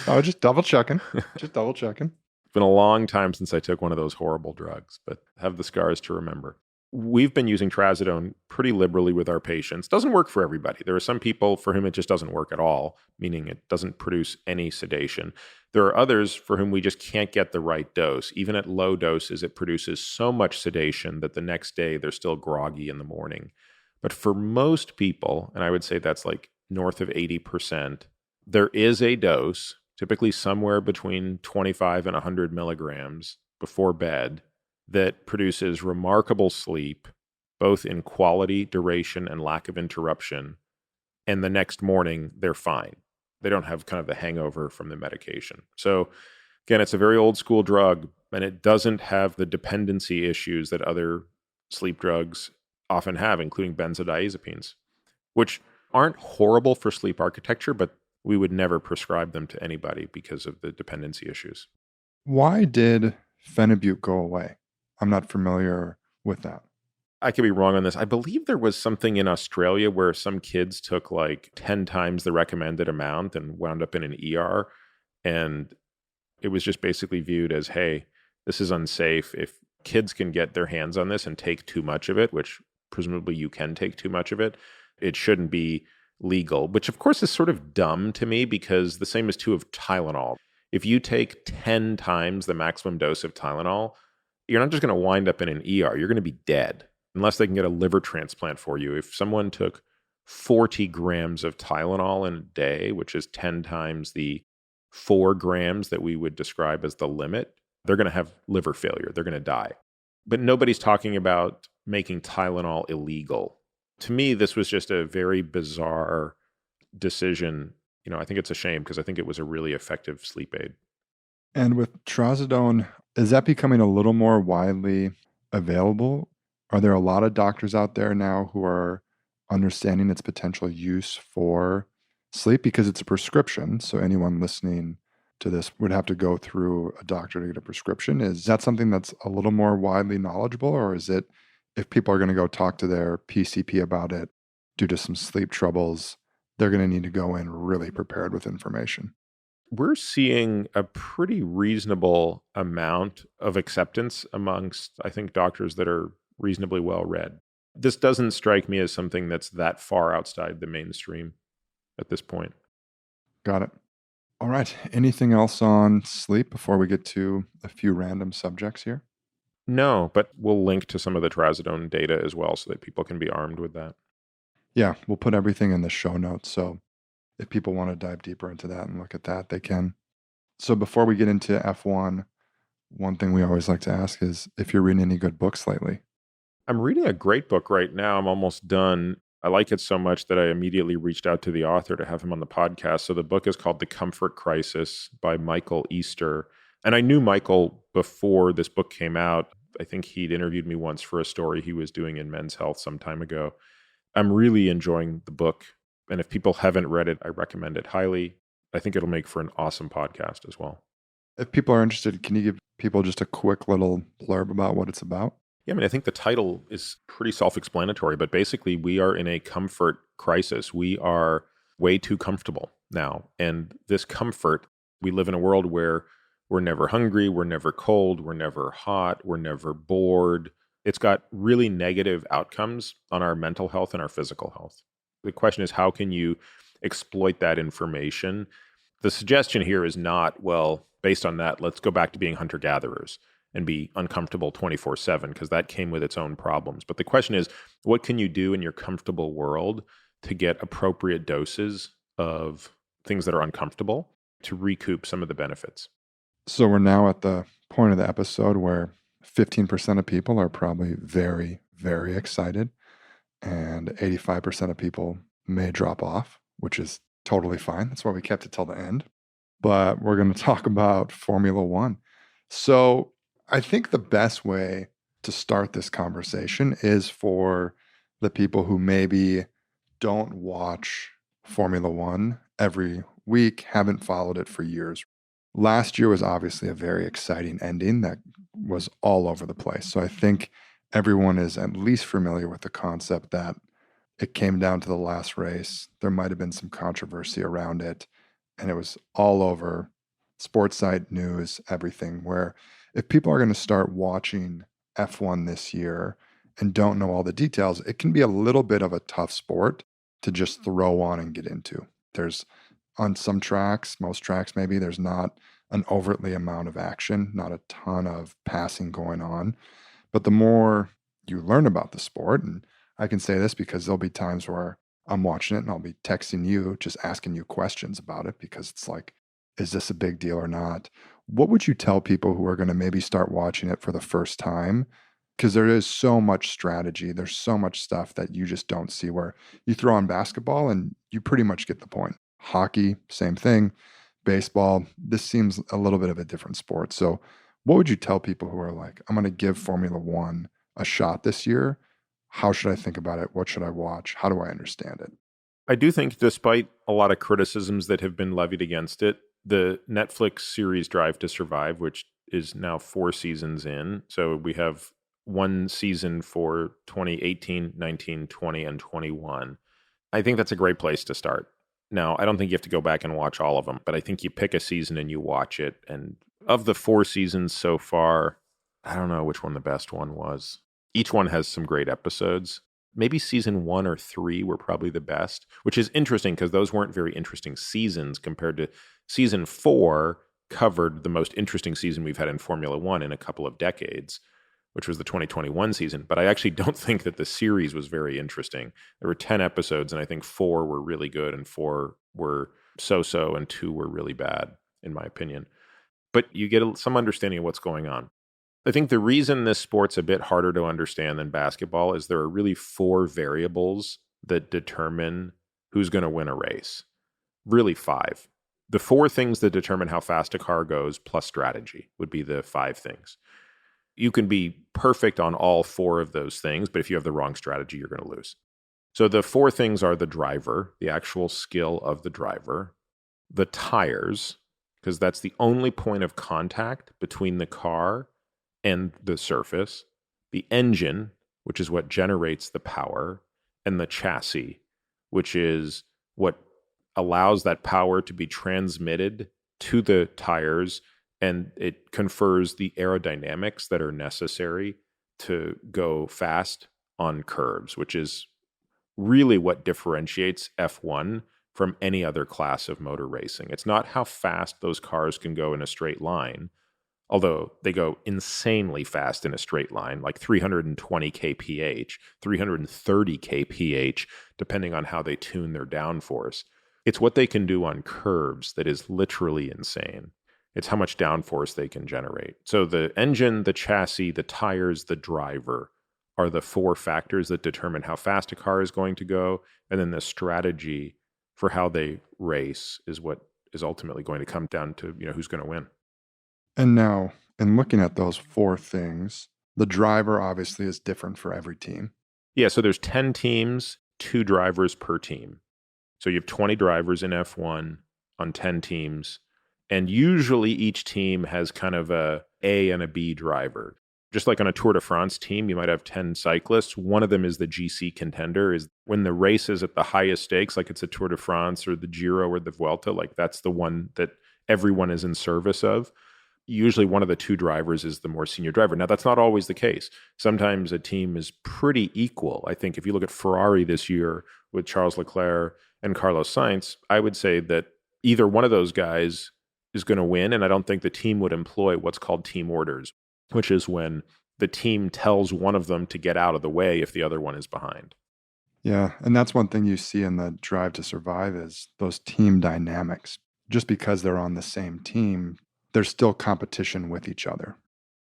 Oh, just double checking. Just double checking. It's been a long time since I took one of those horrible drugs, but have the scars to remember. We've been using trazodone pretty liberally with our patients. Doesn't work for everybody. There are some people for whom it just doesn't work at all, meaning it doesn't produce any sedation. There are others for whom we just can't get the right dose. Even at low doses, it produces so much sedation that the next day they're still groggy in the morning. But for most people, and I would say that's like north of 80%, there is a dose, typically somewhere between 25 and 100 milligrams before bed, that produces remarkable sleep, both in quality, duration, and lack of interruption. And the next morning, they're fine. They don't have kind of the hangover from the medication. So again, it's a very old school drug, and it doesn't have the dependency issues that other sleep drugs often have, including benzodiazepines, which aren't horrible for sleep architecture, but we would never prescribe them to anybody because of the dependency issues. Why did phenibut go away? I'm not familiar with that. I could be wrong on this. I believe there was something in Australia where some kids took like 10 times the recommended amount and wound up in an ER. And it was just basically viewed as, hey, this is unsafe. If kids can get their hands on this and take too much of it, which presumably you can take too much of it, it shouldn't be legal, which of course is sort of dumb to me because the same is true of Tylenol. If you take 10 times the maximum dose of Tylenol, you're not just going to wind up in an ER, you're going to be dead unless they can get a liver transplant for you. If someone took 40 grams of Tylenol in a day, which is 10 times the 4 grams that we would describe as the limit, they're going to have liver failure. They're going to die. But nobody's talking about making Tylenol illegal. To me, this was just a very bizarre decision. You know, I think it's a shame because I think it was a really effective sleep aid. And with trazodone, is that becoming a little more widely available? Are there a lot of doctors out there now who are understanding its potential use for sleep because it's a prescription. So anyone listening to this would have to go through a doctor to get a prescription. Is that something that's a little more widely knowledgeable, or is it if people are going to go talk to their PCP about it due to some sleep troubles, they're going to need to go in really prepared with information? We're seeing a pretty reasonable amount of acceptance amongst, I think, doctors that are reasonably well read. This doesn't strike me as something that's that far outside the mainstream at this point. Got it. All right. Anything else on sleep before we get to a few random subjects here? No, but we'll link to some of the trazodone data as well so that people can be armed with that. Yeah, we'll put everything in the show notes. So if people want to dive deeper into that and look at that, they can. So before we get into F1, one thing we always like to ask is if you're reading any good books lately. I'm reading a great book right now. I'm almost done. I like it so much that I immediately reached out to the author to have him on the podcast. So the book is called The Comfort Crisis by Michael Easter. And I knew Michael before this book came out. I think he'd interviewed me once for a story he was doing in Men's Health some time ago. I'm really enjoying the book. And if people haven't read it, I recommend it highly. I think it'll make for an awesome podcast as well. If people are interested, can you give people just a quick little blurb about what it's about? Yeah, I mean, I think the title is pretty self-explanatory, but basically we are in a comfort crisis. We are way too comfortable now. And this comfort, we live in a world where we're never hungry, we're never cold, we're never hot, we're never bored. It's got really negative outcomes on our mental health and our physical health. The question is, how can you exploit that information? The suggestion here is not, well, based on that, let's go back to being hunter-gatherers and be uncomfortable 24/7, because that came with its own problems. But the question is, what can you do in your comfortable world to get appropriate doses of things that are uncomfortable to recoup some of the benefits? So we're now at the point of the episode where 15% of people are probably very, very excited, and 85% of people may drop off, which is totally fine. That's why we kept it till the end. But we're going to talk about Formula One. So I think the best way to start this conversation is for the people who maybe don't watch Formula One every week, haven't followed it for years. Last year was obviously a very exciting ending that was all over the place. So I think everyone is at least familiar with the concept that it came down to the last race. There might have been some controversy around it, and it was all over sports site news, everything, where if people are going to start watching F1 this year and don't know all the details, it can be a little bit of a tough sport to just throw on and get into. There's on some tracks, most tracks maybe, there's not an overtly amount of action, not a ton of passing going on. But the more you learn about the sport, and I can say this because there'll be times where I'm watching it and I'll be texting you, just asking you questions about it because it's like, is this a big deal or not? What would you tell people who are going to maybe start watching it for the first time? Because there is so much strategy. There's so much stuff that you just don't see, where you throw on basketball and you pretty much get the point. Hockey, same thing. Baseball, this seems a little bit of a different sport. So what would you tell people who are like, I'm going to give Formula One a shot this year? How should I think about it? What should I watch? How do I understand it? I do think, despite a lot of criticisms that have been levied against it, the Netflix series Drive to Survive, which is now 4 seasons in, so we have one season for 2018, 19, 20, and 21. I think that's a great place to start. Now, I don't think you have to go back and watch all of them, but I think you pick a season and you watch it. And of the 4 seasons so far, I don't know which one the best one was. Each one has some great episodes. Maybe season 1 or 3 were probably the best, which is interesting because those weren't very interesting seasons compared to season 4 covered the most interesting season we've had in Formula One in a couple of decades, which was the 2021 season. But I actually don't think that the series was very interesting. There were 10 episodes, and I think 4 were really good and 4 were so-so and 2 were really bad, in my opinion. But you get some understanding of what's going on. I think the reason this sport's a bit harder to understand than basketball is there are really 4 variables that determine who's going to win a race. Really 5. The 4 things that determine how fast a car goes plus strategy would be the 5 things. You can be perfect on all 4 of those things, but if you have the wrong strategy, you're going to lose. So the four things are the driver, the actual skill of the driver, the tires, because that's the only point of contact between the car and the surface, the engine, which is what generates the power, and the chassis, which is what allows that power to be transmitted to the tires, and it confers the aerodynamics that are necessary to go fast on curbs, which is really what differentiates F1 from any other class of motor racing. It's not how fast those cars can go in a straight line, although they go insanely fast in a straight line, like 320 kph, 330 kph, depending on how they tune their downforce. It's what they can do on curves that is literally insane. It's how much downforce they can generate. So the engine, the chassis, the tires, the driver are the four factors that determine how fast a car is going to go. And then the strategy for how they race is what is ultimately going to come down to, who's going to win. And now, in looking at those four things, the driver obviously is different for every team. Yeah, so there's 10 teams, 2 drivers per team. So you have 20 drivers in F1 on 10 teams. And usually each team has kind of a and a B driver. Just like on a Tour de France team, you might have 10 cyclists. One of them is the GC contender. Is when the race is at the highest stakes, like it's a Tour de France or the Giro or the Vuelta, like that's the one that everyone is in service of. Usually one of the 2 drivers is the more senior driver. Now, that's not always the case. Sometimes a team is pretty equal. I think if you look at Ferrari this year with Charles Leclerc and Carlos Sainz, I would say that either one of those guys is going to win, and I don't think the team would employ what's called team orders, which is when the team tells one of them to get out of the way if the other one is behind. Yeah, and that's one thing you see in the Drive to Survive is those team dynamics. Just because they're on the same team, there's still competition with each other.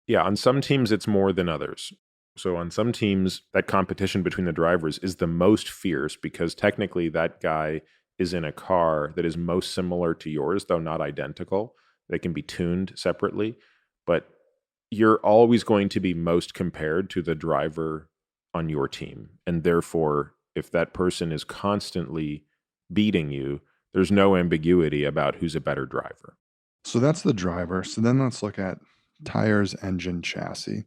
Yeah, on some teams it's more than others. So on some teams, that competition between the drivers is the most fierce because technically that guy is in a car that is most similar to yours, though not identical. They can be tuned separately, but you're always going to be most compared to the driver on your team. And therefore, if that person is constantly beating you, there's no ambiguity about who's a better driver. So that's the driver. So then let's look at tires, engine, chassis.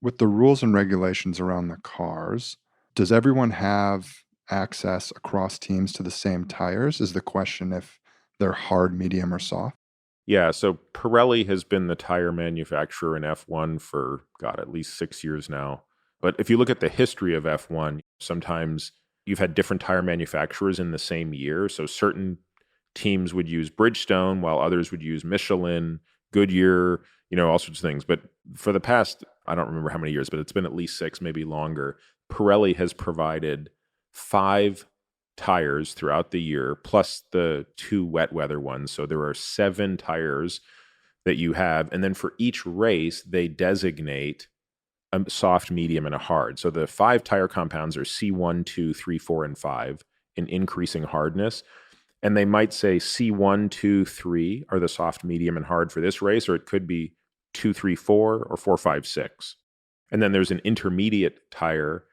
With the rules and regulations around the cars, does everyone have access across teams to the same tires? Is the question if they're hard, medium, or soft? Yeah, so Pirelli has been the tire manufacturer in F1 for, at least 6 years now. But if you look at the history of F1, sometimes you've had different tire manufacturers in the same year. So certain teams would use Bridgestone while others would use Michelin, Goodyear, all sorts of things. But for the past, I don't remember how many years, but it's been at least 6, maybe longer. Pirelli has provided 5 tires throughout the year, plus the 2 wet weather ones. So there are 7 tires that you have. And then for each race, they designate a soft, medium, and a hard. So the 5 tire compounds are C1, 2, 3, 4, and 5 in increasing hardness. And they might say C1, 2, 3 are the soft, medium, and hard for this race, or it could be 2, 3, 4, or 4, 5, 6. And then there's an intermediate tire.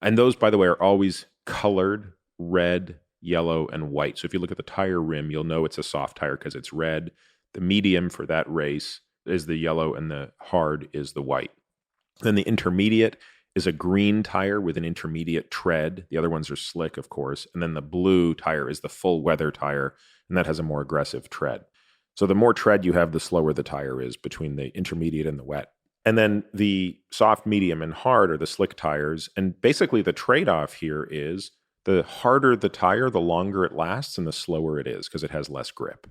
And those, by the way, are always colored red, yellow, and white. So if you look at the tire rim, you'll know it's a soft tire because it's red. The medium for that race is the yellow, and the hard is the white. Then the intermediate is a green tire with an intermediate tread. The other ones are slick, of course. And then the blue tire is the full weather tire, and that has a more aggressive tread. So the more tread you have, the slower the tire is between the intermediate and the wet. And then the soft, medium, and hard are the slick tires. And basically the trade-off here is the harder the tire, the longer it lasts and the slower it is because it has less grip.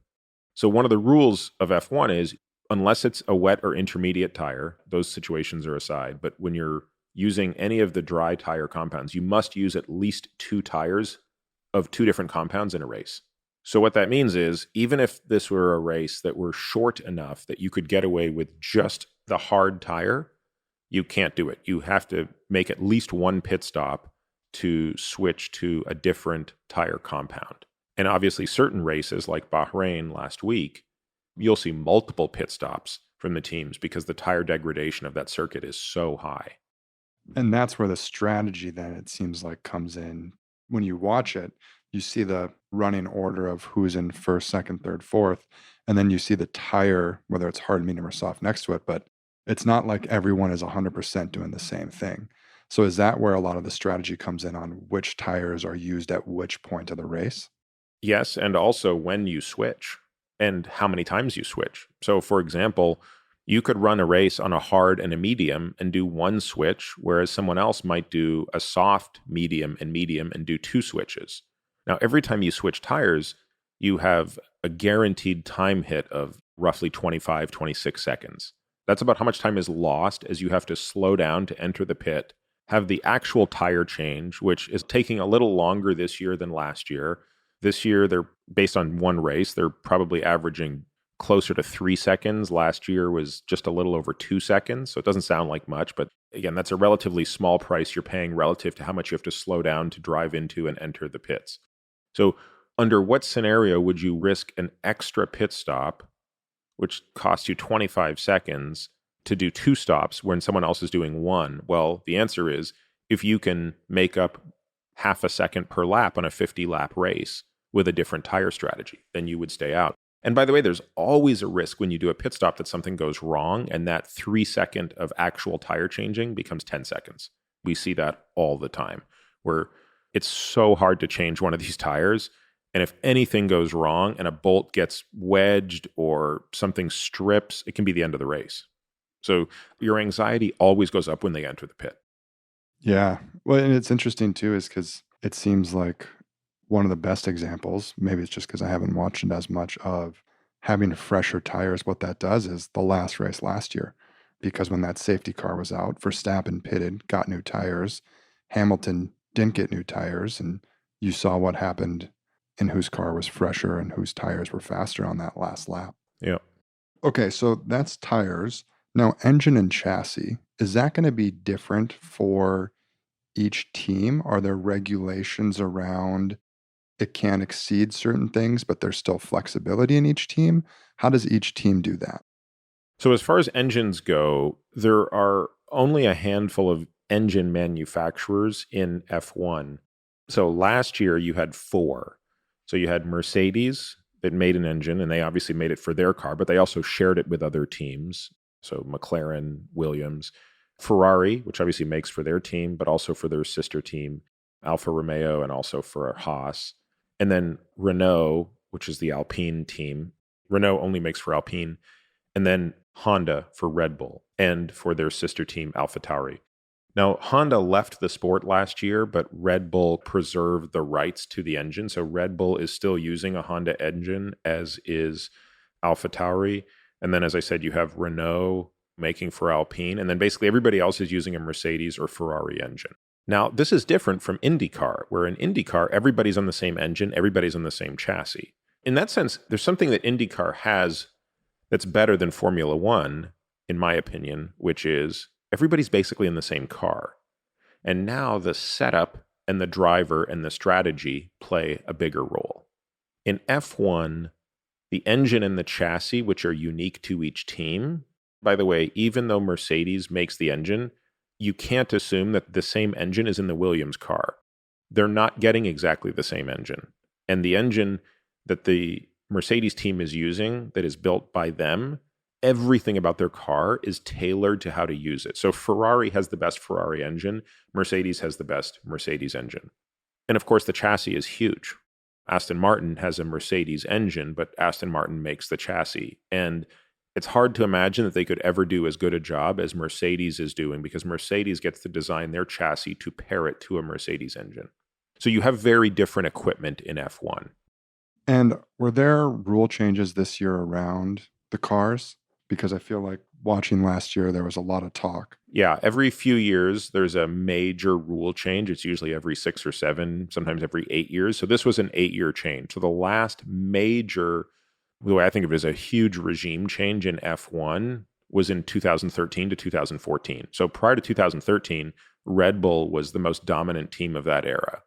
So one of the rules of F1 is unless it's a wet or intermediate tire, those situations are aside. But when you're using any of the dry tire compounds, you must use at least 2 tires of 2 different compounds in a race. So what that means is even if this were a race that were short enough that you could get away with just the hard tire, you can't do it. You have to make at least 1 pit stop to switch to a different tire compound. And obviously certain races like Bahrain last week, you'll see multiple pit stops from the teams because the tire degradation of that circuit is so high. And that's where the strategy then, it seems like, comes in. when you watch it, you see the running order of who's in first, second, third, fourth, and then you see the tire, whether it's hard, medium, or soft next to it. But it's not like everyone is 100% doing the same thing. So is that where a lot of the strategy comes in on which tires are used at which point of the race? Yes, and also when you switch and how many times you switch. So, for example, you could run a race on a hard and a medium and do one switch, whereas someone else might do a soft, medium, and do two switches. Now, every time you switch tires, you have a guaranteed time hit of roughly 25, 26 seconds. That's about how much time is lost as you have to slow down to enter the pit, have the actual tire change, which is taking a little longer this year than last year. This year, they're based on one race, they're probably averaging closer to 3 seconds. Last year was just a little over 2 seconds. So it doesn't sound like much, but again, that's a relatively small price you're paying relative to how much you have to slow down to drive into and enter the pits. So under what scenario would you risk an extra pit stop, which costs you 25 seconds, to do two stops when someone else is doing one? Well, the answer is if you can make up half a second per lap on a 50-lap race with a different tire strategy, then you would stay out. And by the way, there's always a risk when you do a pit stop that something goes wrong and that 3 second of actual tire changing becomes 10 seconds. We see that all the time where it's so hard to change one of these tires. And if anything goes wrong and a bolt gets wedged or something strips, it can be the end of the race. So your anxiety always goes up when they enter the pit. Yeah. Well, and it's interesting too, is because it seems like one of the best examples, maybe it's just because I haven't watched it as much, of having fresher tires. What that does is the last race last year, because when that safety car was out, Verstappen pitted, got new tires. Hamilton didn't get new tires. And you saw what happened in whose car was fresher and whose tires were faster on that last lap. Yeah. Okay, so that's tires. Now, engine and chassis, is that going to be different for each team? Are there regulations around it can't exceed certain things, but there's still flexibility in each team? How does each team do that? So as far as engines go, there are only a handful of engine manufacturers in F1. So last year you had 4. So you had Mercedes that made an engine, and they obviously made it for their car, but they also shared it with other teams. So McLaren, Williams, Ferrari, which obviously makes for their team, but also for their sister team, Alfa Romeo, and also for Haas. And then Renault, which is the Alpine team. Renault only makes for Alpine. And then Honda for Red Bull and for their sister team, AlphaTauri. Now, Honda left the sport last year, but Red Bull preserved the rights to the engine. So Red Bull is still using a Honda engine, as is AlphaTauri. And then, as I said, you have Renault making for Alpine. And then basically everybody else is using a Mercedes or Ferrari engine. Now, this is different from IndyCar, where in IndyCar, everybody's on the same engine, everybody's on the same chassis. In that sense, there's something that IndyCar has that's better than Formula One, in my opinion, which is everybody's basically in the same car. And now the setup and the driver and the strategy play a bigger role. In F1, the engine and the chassis, which are unique to each team, by the way, even though Mercedes makes the engine, you can't assume that the same engine is in the Williams car. They're not getting exactly the same engine. And the engine that the Mercedes team is using that is built by them, everything about their car is tailored to how to use it. So Ferrari has the best Ferrari engine. Mercedes has the best Mercedes engine. And of course, the chassis is huge. Aston Martin has a Mercedes engine, but Aston Martin makes the chassis. And it's hard to imagine that they could ever do as good a job as Mercedes is doing, because Mercedes gets to design their chassis to pair it to a Mercedes engine. So you have very different equipment in F1. And were there rule changes this year around the cars? Because I feel like watching last year, there was a lot of talk. Yeah, every few years, there's a major rule change. It's usually every 6 or 7, sometimes every 8 years. So this was an 8-year change. So the last major, the way I think of it, as a huge regime change in F1 was in 2013 to 2014. So prior to 2013, Red Bull was the most dominant team of that era.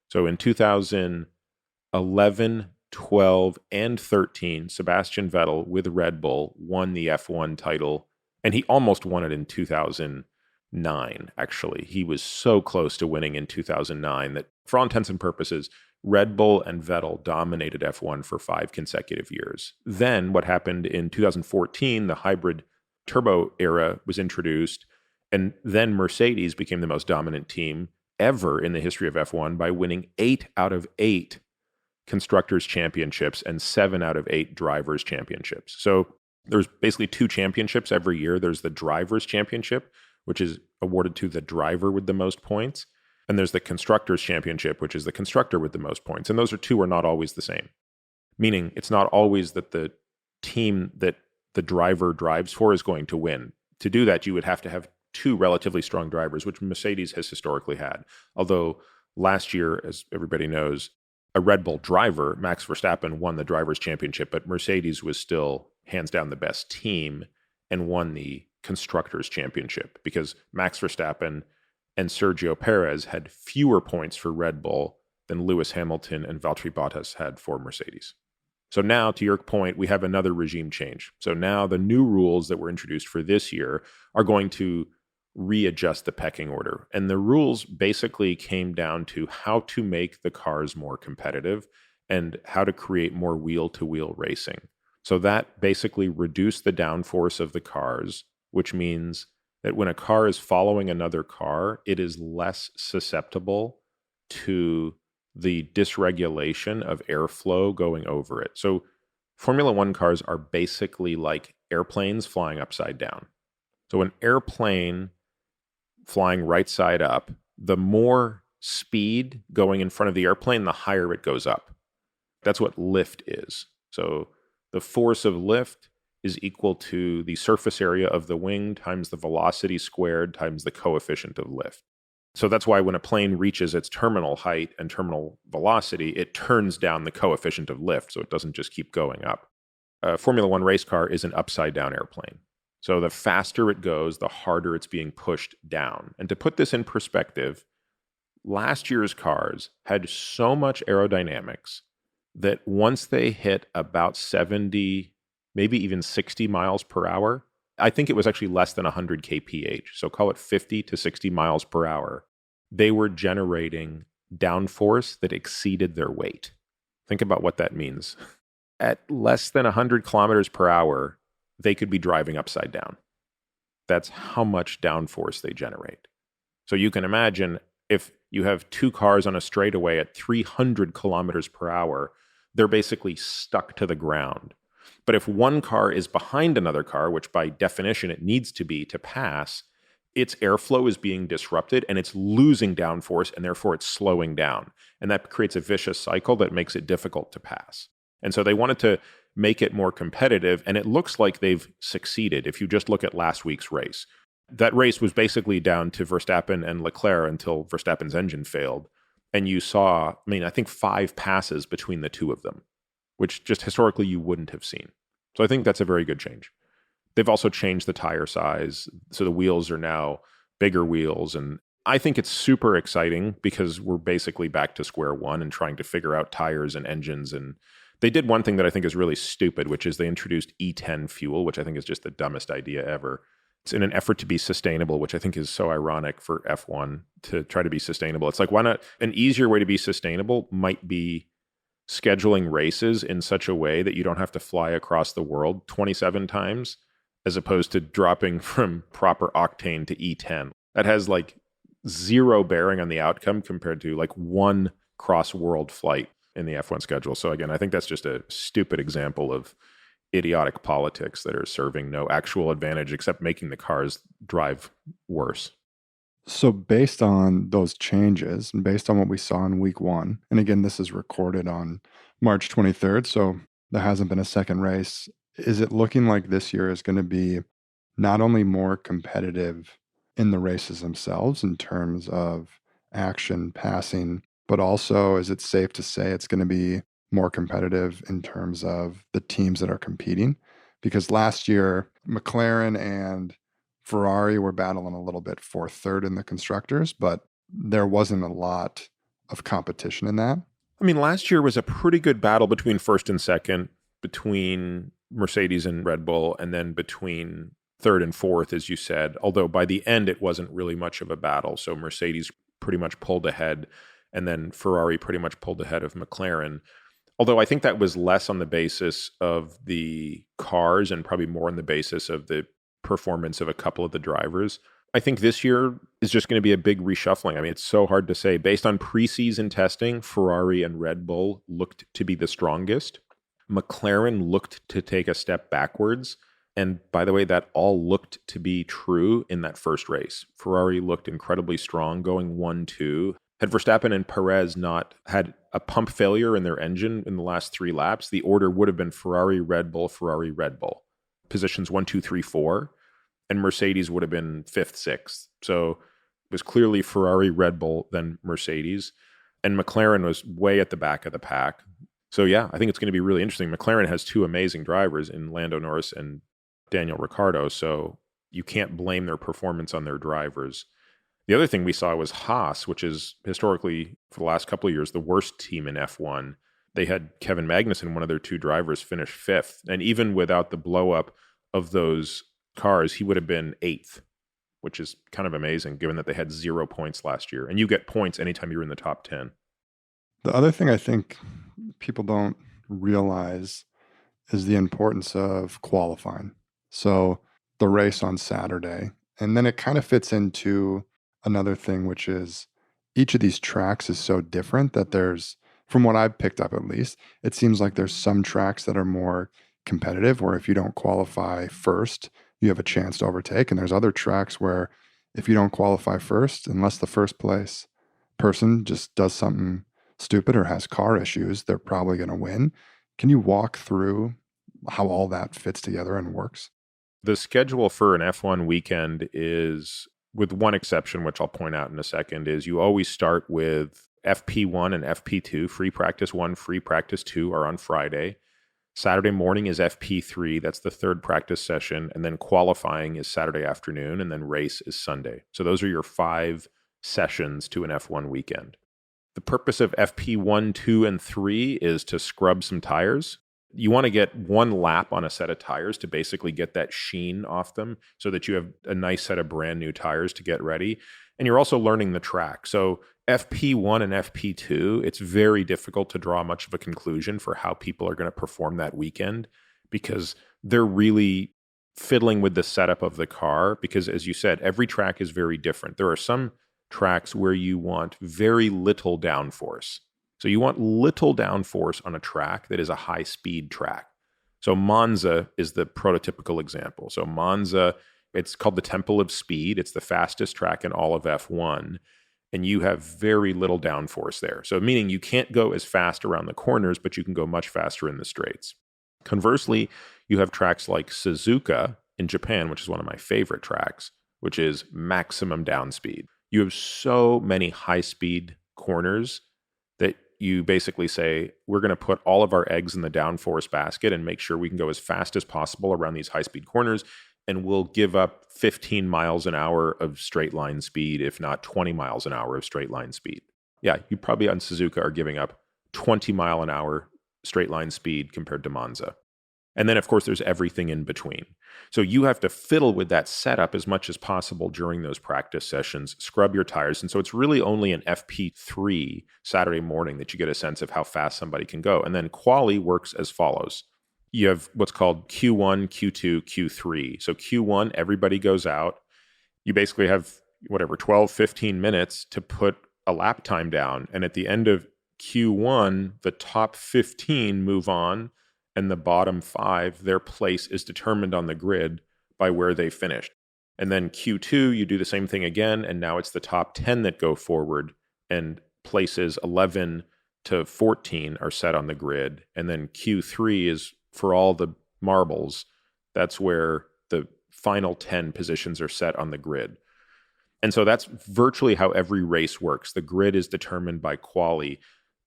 So in 2011, 12, and 13, Sebastian Vettel with Red Bull won the F1 title, and he almost won it in 2016. actually. He was so close to winning in 2009 that, for all intents and purposes, Red Bull and Vettel dominated F1 for 5 consecutive years. Then what happened in 2014, the hybrid turbo era was introduced, and then Mercedes became the most dominant team ever in the history of F1 by winning 8 out of 8 constructors championships and 7 out of 8 drivers championships. So there's basically 2 championships every year. There's the drivers championship, which is awarded to the driver with the most points. And there's the constructors championship, which is the constructor with the most points. And those 2 are not always the same. Meaning it's not always that the team that the driver drives for is going to win. To do that, you would have to have 2 relatively strong drivers, which Mercedes has historically had. Although last year, as everybody knows, a Red Bull driver, Max Verstappen, won the drivers' championship, but Mercedes was still hands down the best team and won the constructors' championship because Max Verstappen and Sergio Perez had fewer points for Red Bull than Lewis Hamilton and Valtteri Bottas had for Mercedes. So now, to your point, we have another regime change. So now the new rules that were introduced for this year are going to readjust the pecking order. And the rules basically came down to how to make the cars more competitive and how to create more wheel-to-wheel racing. So that basically reduced the downforce of the cars, which means that when a car is following another car, it is less susceptible to the dysregulation of airflow going over it. So Formula One cars are basically like airplanes flying upside down. So an airplane flying right side up, the more speed going in front of the airplane, the higher it goes up. That's what lift is. So the force of lift is equal to the surface area of the wing times the velocity squared times the coefficient of lift. So that's why when a plane reaches its terminal height and terminal velocity, it turns down the coefficient of lift, so it doesn't just keep going up. A Formula One race car is an upside-down airplane. So the faster it goes, the harder it's being pushed down. And to put this in perspective, last year's cars had so much aerodynamics that once they hit about 70, maybe even 60 miles per hour, I think it was actually less than 100 kph, so call it 50 to 60 miles per hour, they were generating downforce that exceeded their weight. Think about what that means. At less than 100 kilometers per hour, they could be driving upside down. That's how much downforce they generate. So you can imagine if you have 2 cars on a straightaway at 300 kilometers per hour, they're basically stuck to the ground. But if one car is behind another car, which by definition it needs to be to pass, its airflow is being disrupted and it's losing downforce and therefore it's slowing down. And that creates a vicious cycle that makes it difficult to pass. And so they wanted to make it more competitive, and it looks like they've succeeded if you just look at last week's race. That race was basically down to Verstappen and Leclerc until Verstappen's engine failed. And you saw, I think 5 passes between the 2 of them, which just historically you wouldn't have seen. So I think that's a very good change. They've also changed the tire size. So the wheels are now bigger wheels. And I think it's super exciting because we're basically back to square one and trying to figure out tires and engines. And they did one thing that I think is really stupid, which is they introduced E10 fuel, which I think is just the dumbest idea ever. It's in an effort to be sustainable, which I think is so ironic for F1 to try to be sustainable. It's like, why not? An easier way to be sustainable might be scheduling races in such a way that you don't have to fly across the world 27 times, as opposed to dropping from proper octane to E10. That has like 0 bearing on the outcome compared to like 1 cross-world flight in the F1 schedule. So again, I think that's just a stupid example of idiotic politics that are serving no actual advantage except making the cars drive worse. So based on those changes and based on what we saw in week 1, and again, this is recorded on March 23rd, so there hasn't been a second race. Is it looking like this year is going to be not only more competitive in the races themselves in terms of action, passing, but also is it safe to say it's going to be more competitive in terms of the teams that are competing? Because last year, McLaren and Ferrari were battling a little bit for third in the constructors, but there wasn't a lot of competition in that. Last year was a pretty good battle between first and second, between Mercedes and Red Bull, and then between third and fourth, as you said, although by the end it wasn't really much of a battle. So Mercedes pretty much pulled ahead, and then Ferrari pretty much pulled ahead of McLaren. Although I think that was less on the basis of the cars and probably more on the basis of the performance of a couple of the drivers. I think this year is just going to be a big reshuffling. I mean, it's so hard to say. Based on preseason testing, Ferrari and Red Bull looked to be the strongest. McLaren looked to take a step backwards. And by the way, that all looked to be true in that first race. Ferrari looked incredibly strong going 1-2. Had Verstappen and Perez not had a pump failure in their engine in the last 3 laps, the order would have been Ferrari, Red Bull, Ferrari, Red Bull. Positions 1, 2, 3, 4. And Mercedes would have been 5th, 6th. So it was clearly Ferrari, Red Bull, then Mercedes. And McLaren was way at the back of the pack. So yeah, I think it's going to be really interesting. McLaren has 2 amazing drivers in Lando Norris and Daniel Ricciardo, so you can't blame their performance on their drivers. The other thing we saw was Haas, which is historically, for the last couple of years, the worst team in F1. They had Kevin Magnussen, one of their 2 drivers, finish 5th. And even without the blow-up of those cars, he would have been 8th, which is kind of amazing, given that they had 0 points last year. And you get points anytime you're in the top 10. The other thing I think people don't realize is the importance of qualifying. So the race on Saturday, and then it kind of fits into another thing, which is each of these tracks is so different that there's, from what I've picked up at least, it seems like there's some tracks that are more competitive, where if you don't qualify first, you have a chance to overtake. And there's other tracks where if you don't qualify first, unless the first place person just does something stupid or has car issues, they're probably going to win. Can you walk through how all that fits together and works? The schedule for an F1 weekend is, with one exception, which I'll point out in a second, is you always start with FP1 and FP2. Free practice 1, free practice 2 are on Friday. Saturday morning is FP3. That's the 3rd practice session. And then qualifying is Saturday afternoon. And then race is Sunday. So those are your 5 sessions to an F1 weekend. The purpose of FP1, 2, and 3 is to scrub some tires. You want to get 1 lap on a set of tires to basically get that sheen off them so that you have a nice set of brand new tires to get ready. And you're also learning the track. So FP1 and FP2, it's very difficult to draw much of a conclusion for how people are going to perform that weekend, because they're really fiddling with the setup of the car. Because as you said, every track is very different. There are some tracks where you want very little downforce. So you want little downforce on a track that is a high-speed track. So Monza is the prototypical example. So Monza, it's called the Temple of Speed. It's the fastest track in all of F1. And you have very little downforce there. So meaning you can't go as fast around the corners, but you can go much faster in the straights. Conversely, you have tracks like Suzuka in Japan, which is one of my favorite tracks, which is maximum down speed. You have so many high-speed corners that you basically say, we're going to put all of our eggs in the downforce basket and make sure we can go as fast as possible around these high-speed corners, and we'll give up 15 miles an hour of straight line speed, if not 20 miles an hour of straight line speed. Yeah, you probably on Suzuka are giving up 20 mile an hour straight line speed compared to Monza. And then, of course, there's everything in between. So you have to fiddle with that setup as much as possible during those practice sessions, scrub your tires. And so it's really only an FP3 Saturday morning that you get a sense of how fast somebody can go. And then quali works as follows. You have what's called Q1, Q2, Q3. So Q1, everybody goes out. You basically have 12, 15 minutes to put a lap time down. And at the end of Q1, the top 15 move on, and the bottom 5, their place is determined on the grid by where they finished. And then Q2, you do the same thing again, and now it's the top 10 that go forward, and places 11 to 14 are set on the grid. And then Q3 is for all the marbles. That's where the final 10 positions are set on the grid. And so that's virtually how every race works. The grid is determined by quali.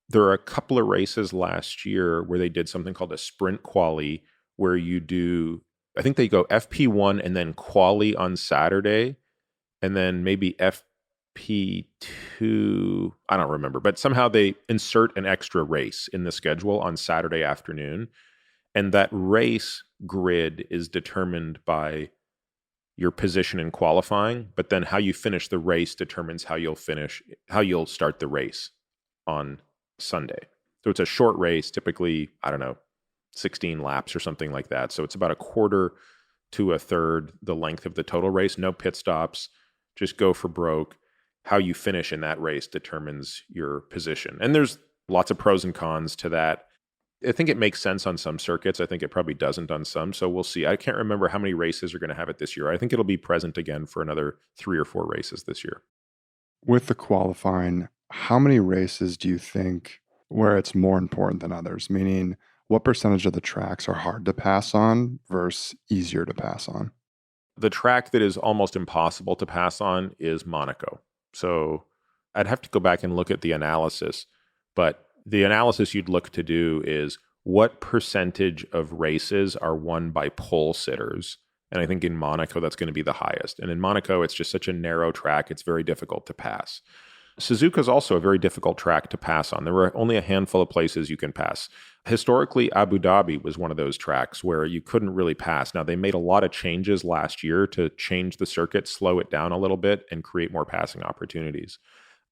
There are a couple of races last year where they did something called a sprint quali, where you do, I think they go FP1 and then quali on Saturday, and then maybe FP2, I don't remember, but somehow they insert an extra race in the schedule on Saturday afternoon. And that race grid is determined by your position in qualifying, but then how you finish the race determines how you'll start the race on Sunday. So it's a short race, typically, 16 laps or something like that. So it's about a quarter to a third the length of the total race, no pit stops, just go for broke. How you finish in that race determines your position. And there's lots of pros and cons to that. I think it makes sense on some circuits. I think it probably doesn't on some. So we'll see. I can't remember how many races are going to have it this year. I think it'll be present again for another 3 or 4 races this year. With the qualifying, how many races do you think where it's more important than others? Meaning, what percentage of the tracks are hard to pass on versus easier to pass on? The track that is almost impossible to pass on is Monaco. So I'd have to go back and look at the analysis, but the analysis you'd look to do is what percentage of races are won by pole sitters. And I think in Monaco, that's going to be the highest. And in Monaco, it's just such a narrow track, it's very difficult to pass. Suzuka is also a very difficult track to pass on. There were only a handful of places you can pass. Historically, Abu Dhabi was one of those tracks where you couldn't really pass. Now, they made a lot of changes last year to change the circuit, slow it down a little bit, and create more passing opportunities.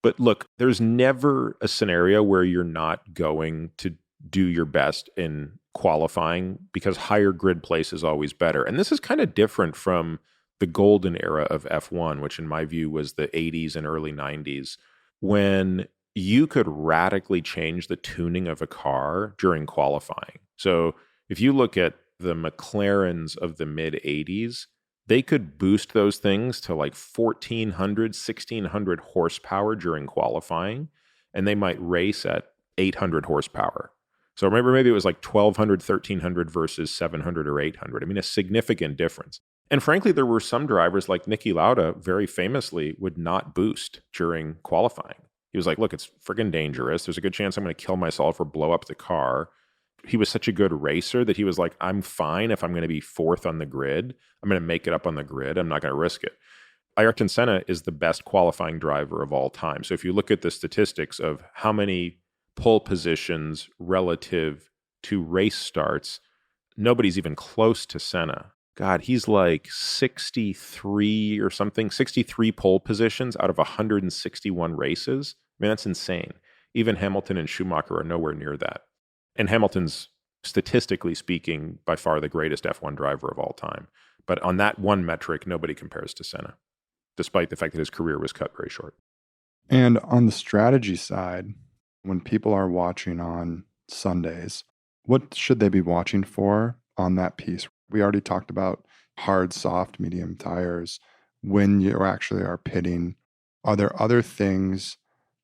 But look, there's never a scenario where you're not going to do your best in qualifying because higher grid place is always better. And this is kind of different from the golden era of F1, which in my view was the 80s and early 90s, when you could radically change the tuning of a car during qualifying. So if you look at the McLarens of the mid 80s, they could boost those things to like 1,400, 1,600 horsepower during qualifying, and they might race at 800 horsepower. So remember, maybe it was like 1,200, 1,300 versus 700 or 800. I mean, a significant difference. And frankly, there were some drivers like Niki Lauda, very famously, would not boost during qualifying. He was like, look, it's friggin' dangerous. There's a good chance I'm going to kill myself or blow up the car. He was such a good racer that he was like, I'm fine if I'm going to be fourth on the grid. I'm going to make it up on the grid. I'm not going to risk it. Ayrton Senna is the best qualifying driver of all time. So if you look at the statistics of how many pole positions relative to race starts, nobody's even close to Senna. God, he's like 63 or something, 63 pole positions out of 161 races. I mean, that's insane. Even Hamilton and Schumacher are nowhere near that. And Hamilton's, statistically speaking, by far the greatest F1 driver of all time. But on that one metric, nobody compares to Senna, despite the fact that his career was cut very short. And on the strategy side, when people are watching on Sundays, what should they be watching for on that piece? We already talked about hard, soft, medium tires. When you actually are pitting, are there other things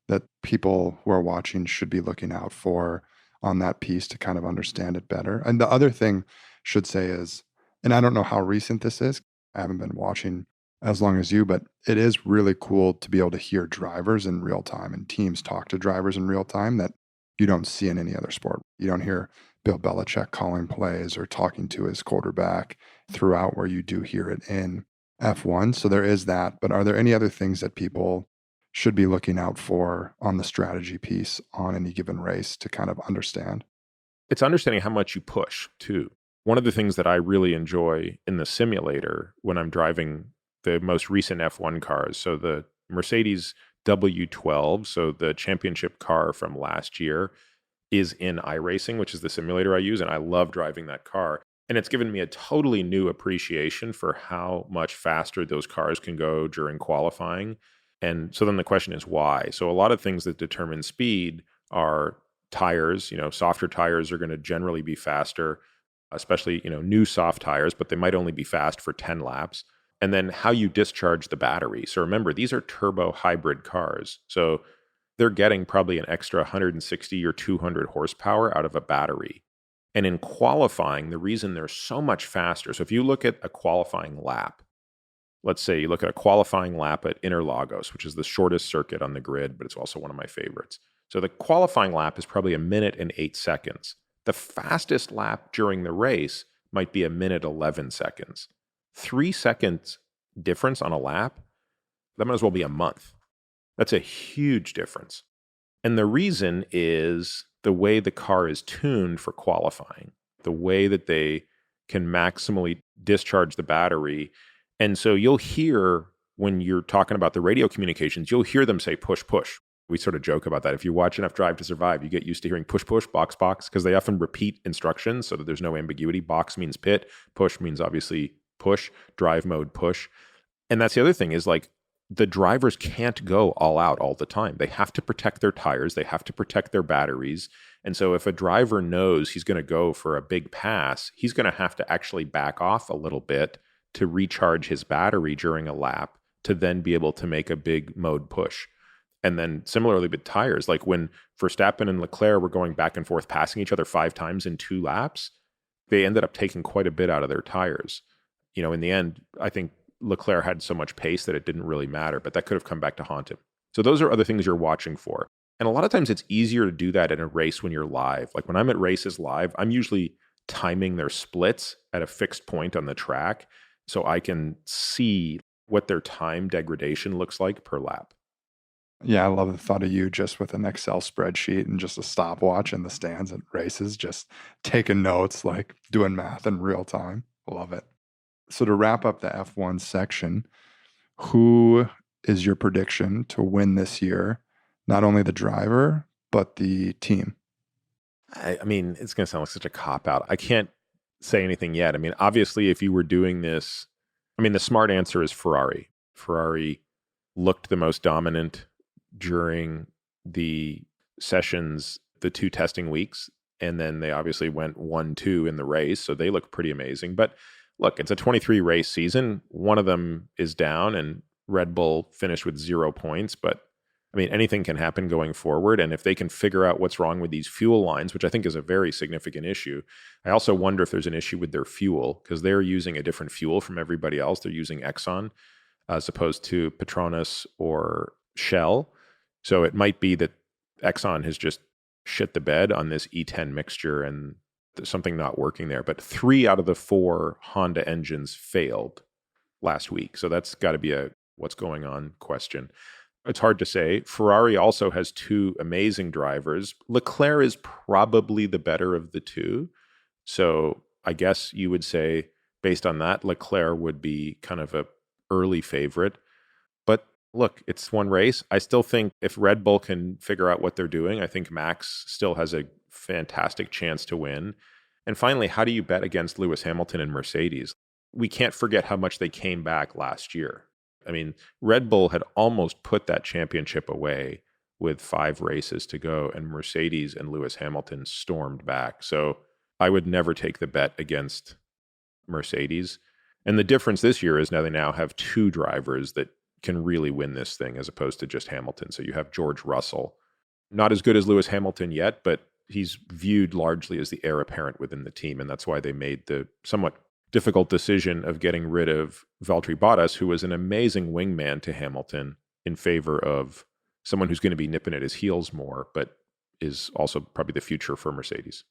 that people who are watching should be looking out for on that piece to kind of understand it better? And the other thing should say is, and I don't know how recent this is, I haven't been watching as long as you, but it is really cool to be able to hear drivers in real time and teams talk to drivers in real time that you don't see in any other sport. You don't hear Bill Belichick calling plays or talking to his quarterback throughout where you do hear it in F1. So there is that. But are there any other things that people should be looking out for on the strategy piece on any given race to kind of understand? It's understanding how much you push, too. One of the things that I really enjoy in the simulator when I'm driving the most recent F1 cars, so the Mercedes W12, so the championship car from last year, is in iRacing, which is the simulator I use, and I love driving that car. And it's given me a totally new appreciation for how much faster those cars can go during qualifying. And so then the question is why? So a lot of things that determine speed are tires. Softer tires are going to generally be faster, especially, new soft tires, but they might only be fast for 10 laps. And then how you discharge the battery. So remember, these are turbo hybrid cars. So they're getting probably an extra 160 or 200 horsepower out of a battery. And in qualifying, the reason they're so much faster, so if you look at a qualifying lap, let's say you look at a qualifying lap at Interlagos, which is the shortest circuit on the grid, but it's also one of my favorites. So the qualifying lap is probably 1 minute and 8 seconds. The fastest lap during the race might be 1 minute 11 seconds. 3 seconds difference on a lap, that might as well be a month. That's a huge difference. And the reason is the way the car is tuned for qualifying, the way that they can maximally discharge the battery And so you'll hear when you're talking about the radio communications, you'll hear them say push, push. We sort of joke about that. If you watch enough Drive to Survive, you get used to hearing push, push, box, box, because they often repeat instructions so that there's no ambiguity. Box means pit, push means obviously push, drive mode push. And that's the other thing is like the drivers can't go all out all the time. They have to protect their tires. They have to protect their batteries. And so if a driver knows he's going to go for a big pass, he's going to have to actually back off a little bit to recharge his battery during a lap to then be able to make a big mode push. And then similarly with tires, like when Verstappen and Leclerc were going back and forth passing each other 5 times in 2 laps, they ended up taking quite a bit out of their tires. You know, in the end, I think Leclerc had so much pace that it didn't really matter, but that could have come back to haunt him. So those are other things you're watching for. And a lot of times it's easier to do that in a race when you're live. Like when I'm at races live, I'm usually timing their splits at a fixed point on the track so I can see what their time degradation looks like per lap. Yeah, I love the thought of you just with an Excel spreadsheet and just a stopwatch in the stands at races, just taking notes, like doing math in real time. Love it. So to wrap up the F1 section, who is your prediction to win this year? Not only the driver, but the team. I mean, it's going to sound like such a cop-out. I can't say anything yet. I mean, obviously, if you were doing this, I mean, the smart answer is Ferrari. Ferrari looked the most dominant during the sessions, the 2 testing weeks, and then they obviously went 1-2 in the race, so they look pretty amazing. But look, it's a 23 race season. One of them is down, and Red Bull finished with 0 points, but I mean, anything can happen going forward. And if they can figure out what's wrong with these fuel lines, which I think is a very significant issue, I also wonder if there's an issue with their fuel because they're using a different fuel from everybody else. They're using Exxon as opposed to Petronas or Shell. So it might be that Exxon has just shit the bed on this E10 mixture and there's something not working there. But 3 out of the 4 Honda engines failed last week. So that's got to be a what's going on question. It's hard to say. Ferrari also has 2 amazing drivers. Leclerc is probably the better of the 2. So I guess you would say, based on that, Leclerc would be kind of a early favorite. But look, it's one race. I still think if Red Bull can figure out what they're doing, I think Max still has a fantastic chance to win. And finally, how do you bet against Lewis Hamilton and Mercedes? We can't forget how much they came back last year. I mean, Red Bull had almost put that championship away with 5 races to go, and Mercedes and Lewis Hamilton stormed back. So I would never take the bet against Mercedes. And the difference this year is now they now have 2 drivers that can really win this thing as opposed to just Hamilton. So you have George Russell, not as good as Lewis Hamilton yet, but he's viewed largely as the heir apparent within the team. And that's why they made the somewhat difficult decision of getting rid of Valtteri Bottas, who was an amazing wingman to Hamilton, in favor of someone who's going to be nipping at his heels more, but is also probably the future for Mercedes.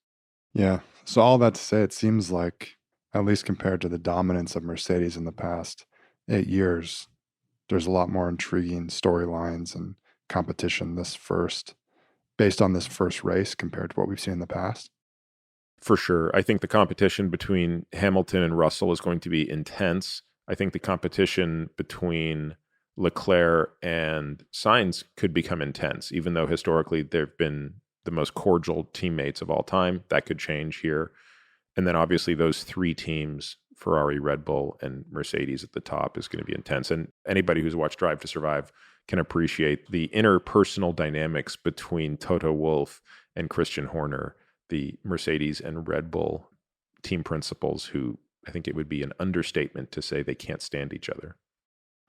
Yeah. So all that to say, it seems like, at least compared to the dominance of Mercedes in the past 8 years, there's a lot more intriguing storylines and competition based on this first race compared to what we've seen in the past. For sure. I think the competition between Hamilton and Russell is going to be intense. I think the competition between Leclerc and Sainz could become intense, even though historically they've been the most cordial teammates of all time. That could change here. And then obviously those 3 teams, Ferrari, Red Bull, and Mercedes at the top is going to be intense. And anybody who's watched Drive to Survive can appreciate the interpersonal dynamics between Toto Wolff and Christian Horner, the Mercedes and Red Bull team principals, who I think it would be an understatement to say they can't stand each other.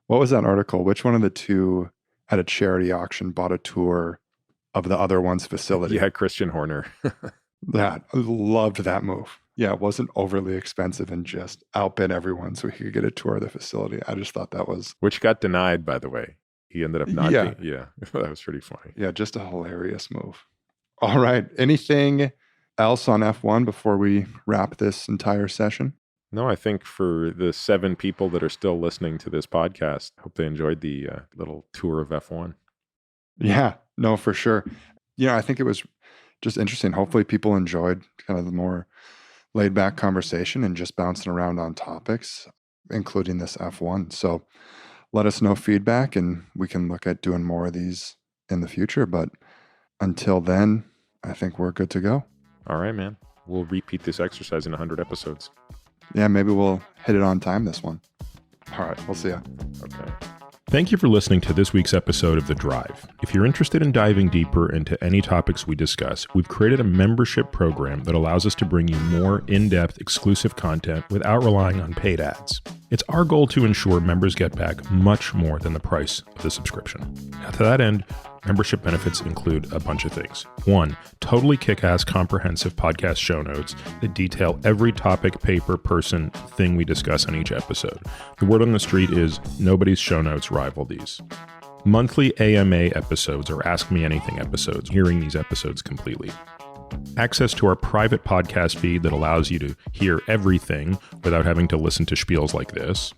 What was that article? Which one of the 2 at a charity auction bought a tour of the other one's facility? Yeah, Christian Horner. I loved that move. Yeah, it wasn't overly expensive and just outbid everyone so he could get a tour of the facility. I just thought that was... Which got denied, by the way. He ended up not being... Yeah, that was pretty funny. Yeah, just a hilarious move. All right. Anything else on F1 before we wrap this entire session? No, I think for the 7 people that are still listening to this podcast, I hope they enjoyed the little tour of F1. Yeah, no, for sure. I think it was just interesting. Hopefully people enjoyed kind of the more laid back conversation and just bouncing around on topics. including this F1. So let us know feedback and we can look at doing more of these in the future. But until then, I think we're good to go. All right, man. We'll repeat this exercise in 100 episodes. Yeah, maybe we'll hit it on time this one. All right, we'll see ya. Okay. Thank you for listening to this week's episode of The Drive. If you're interested in diving deeper into any topics we discuss, we've created a membership program that allows us to bring you more in-depth, exclusive content without relying on paid ads. It's our goal to ensure members get back much more than the price of the subscription. Now, to that end, membership benefits include a bunch of things. 1, totally kick-ass comprehensive podcast show notes that detail every topic, paper, person, thing we discuss on each episode. The word on the street is nobody's show notes rival these. Monthly AMA episodes or Ask Me Anything episodes, hearing these episodes completely. Access to our private podcast feed that allows you to hear everything without having to listen to spiels like this.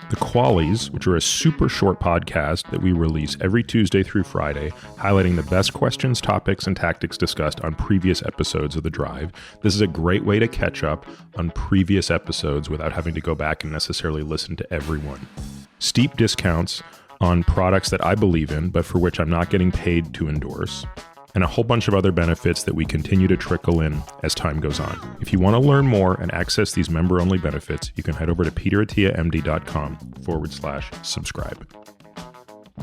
The Qualies, which are a super short podcast that we release every Tuesday through Friday, highlighting the best questions, topics, and tactics discussed on previous episodes of The Drive. This is a great way to catch up on previous episodes without having to go back and necessarily listen to everyone. Steep discounts on products that I believe in, but for which I'm not getting paid to endorse. And a whole bunch of other benefits that we continue to trickle in as time goes on. If you want to learn more and access these member-only benefits, you can head over to peterattiamd.com/subscribe.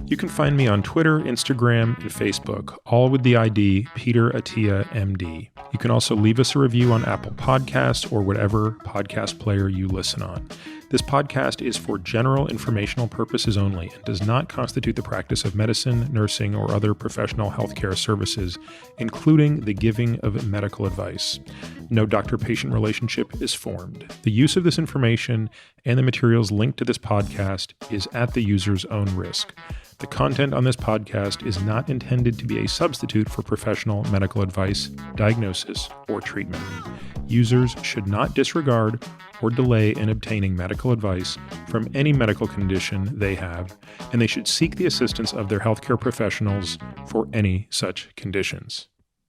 You can find me on Twitter, Instagram, and Facebook, all with the ID Peter Attia MD. You can also leave us a review on Apple Podcasts or whatever podcast player you listen on. This podcast is for general informational purposes only and does not constitute the practice of medicine, nursing, or other professional healthcare services, including the giving of medical advice. No doctor-patient relationship is formed. The use of this information and the materials linked to this podcast is at the user's own risk. The content on this podcast is not intended to be a substitute for professional medical advice, diagnosis, or treatment. Users should not disregard or delay in obtaining medical advice from any medical condition they have, and they should seek the assistance of their healthcare professionals for any such conditions.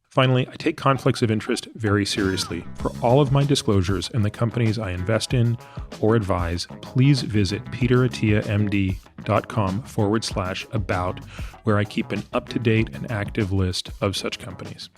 Finally, I take conflicts of interest very seriously. For all of my disclosures and the companies I invest in or advise, please visit peterattiamd.com/about, where I keep an up-to-date and active list of such companies.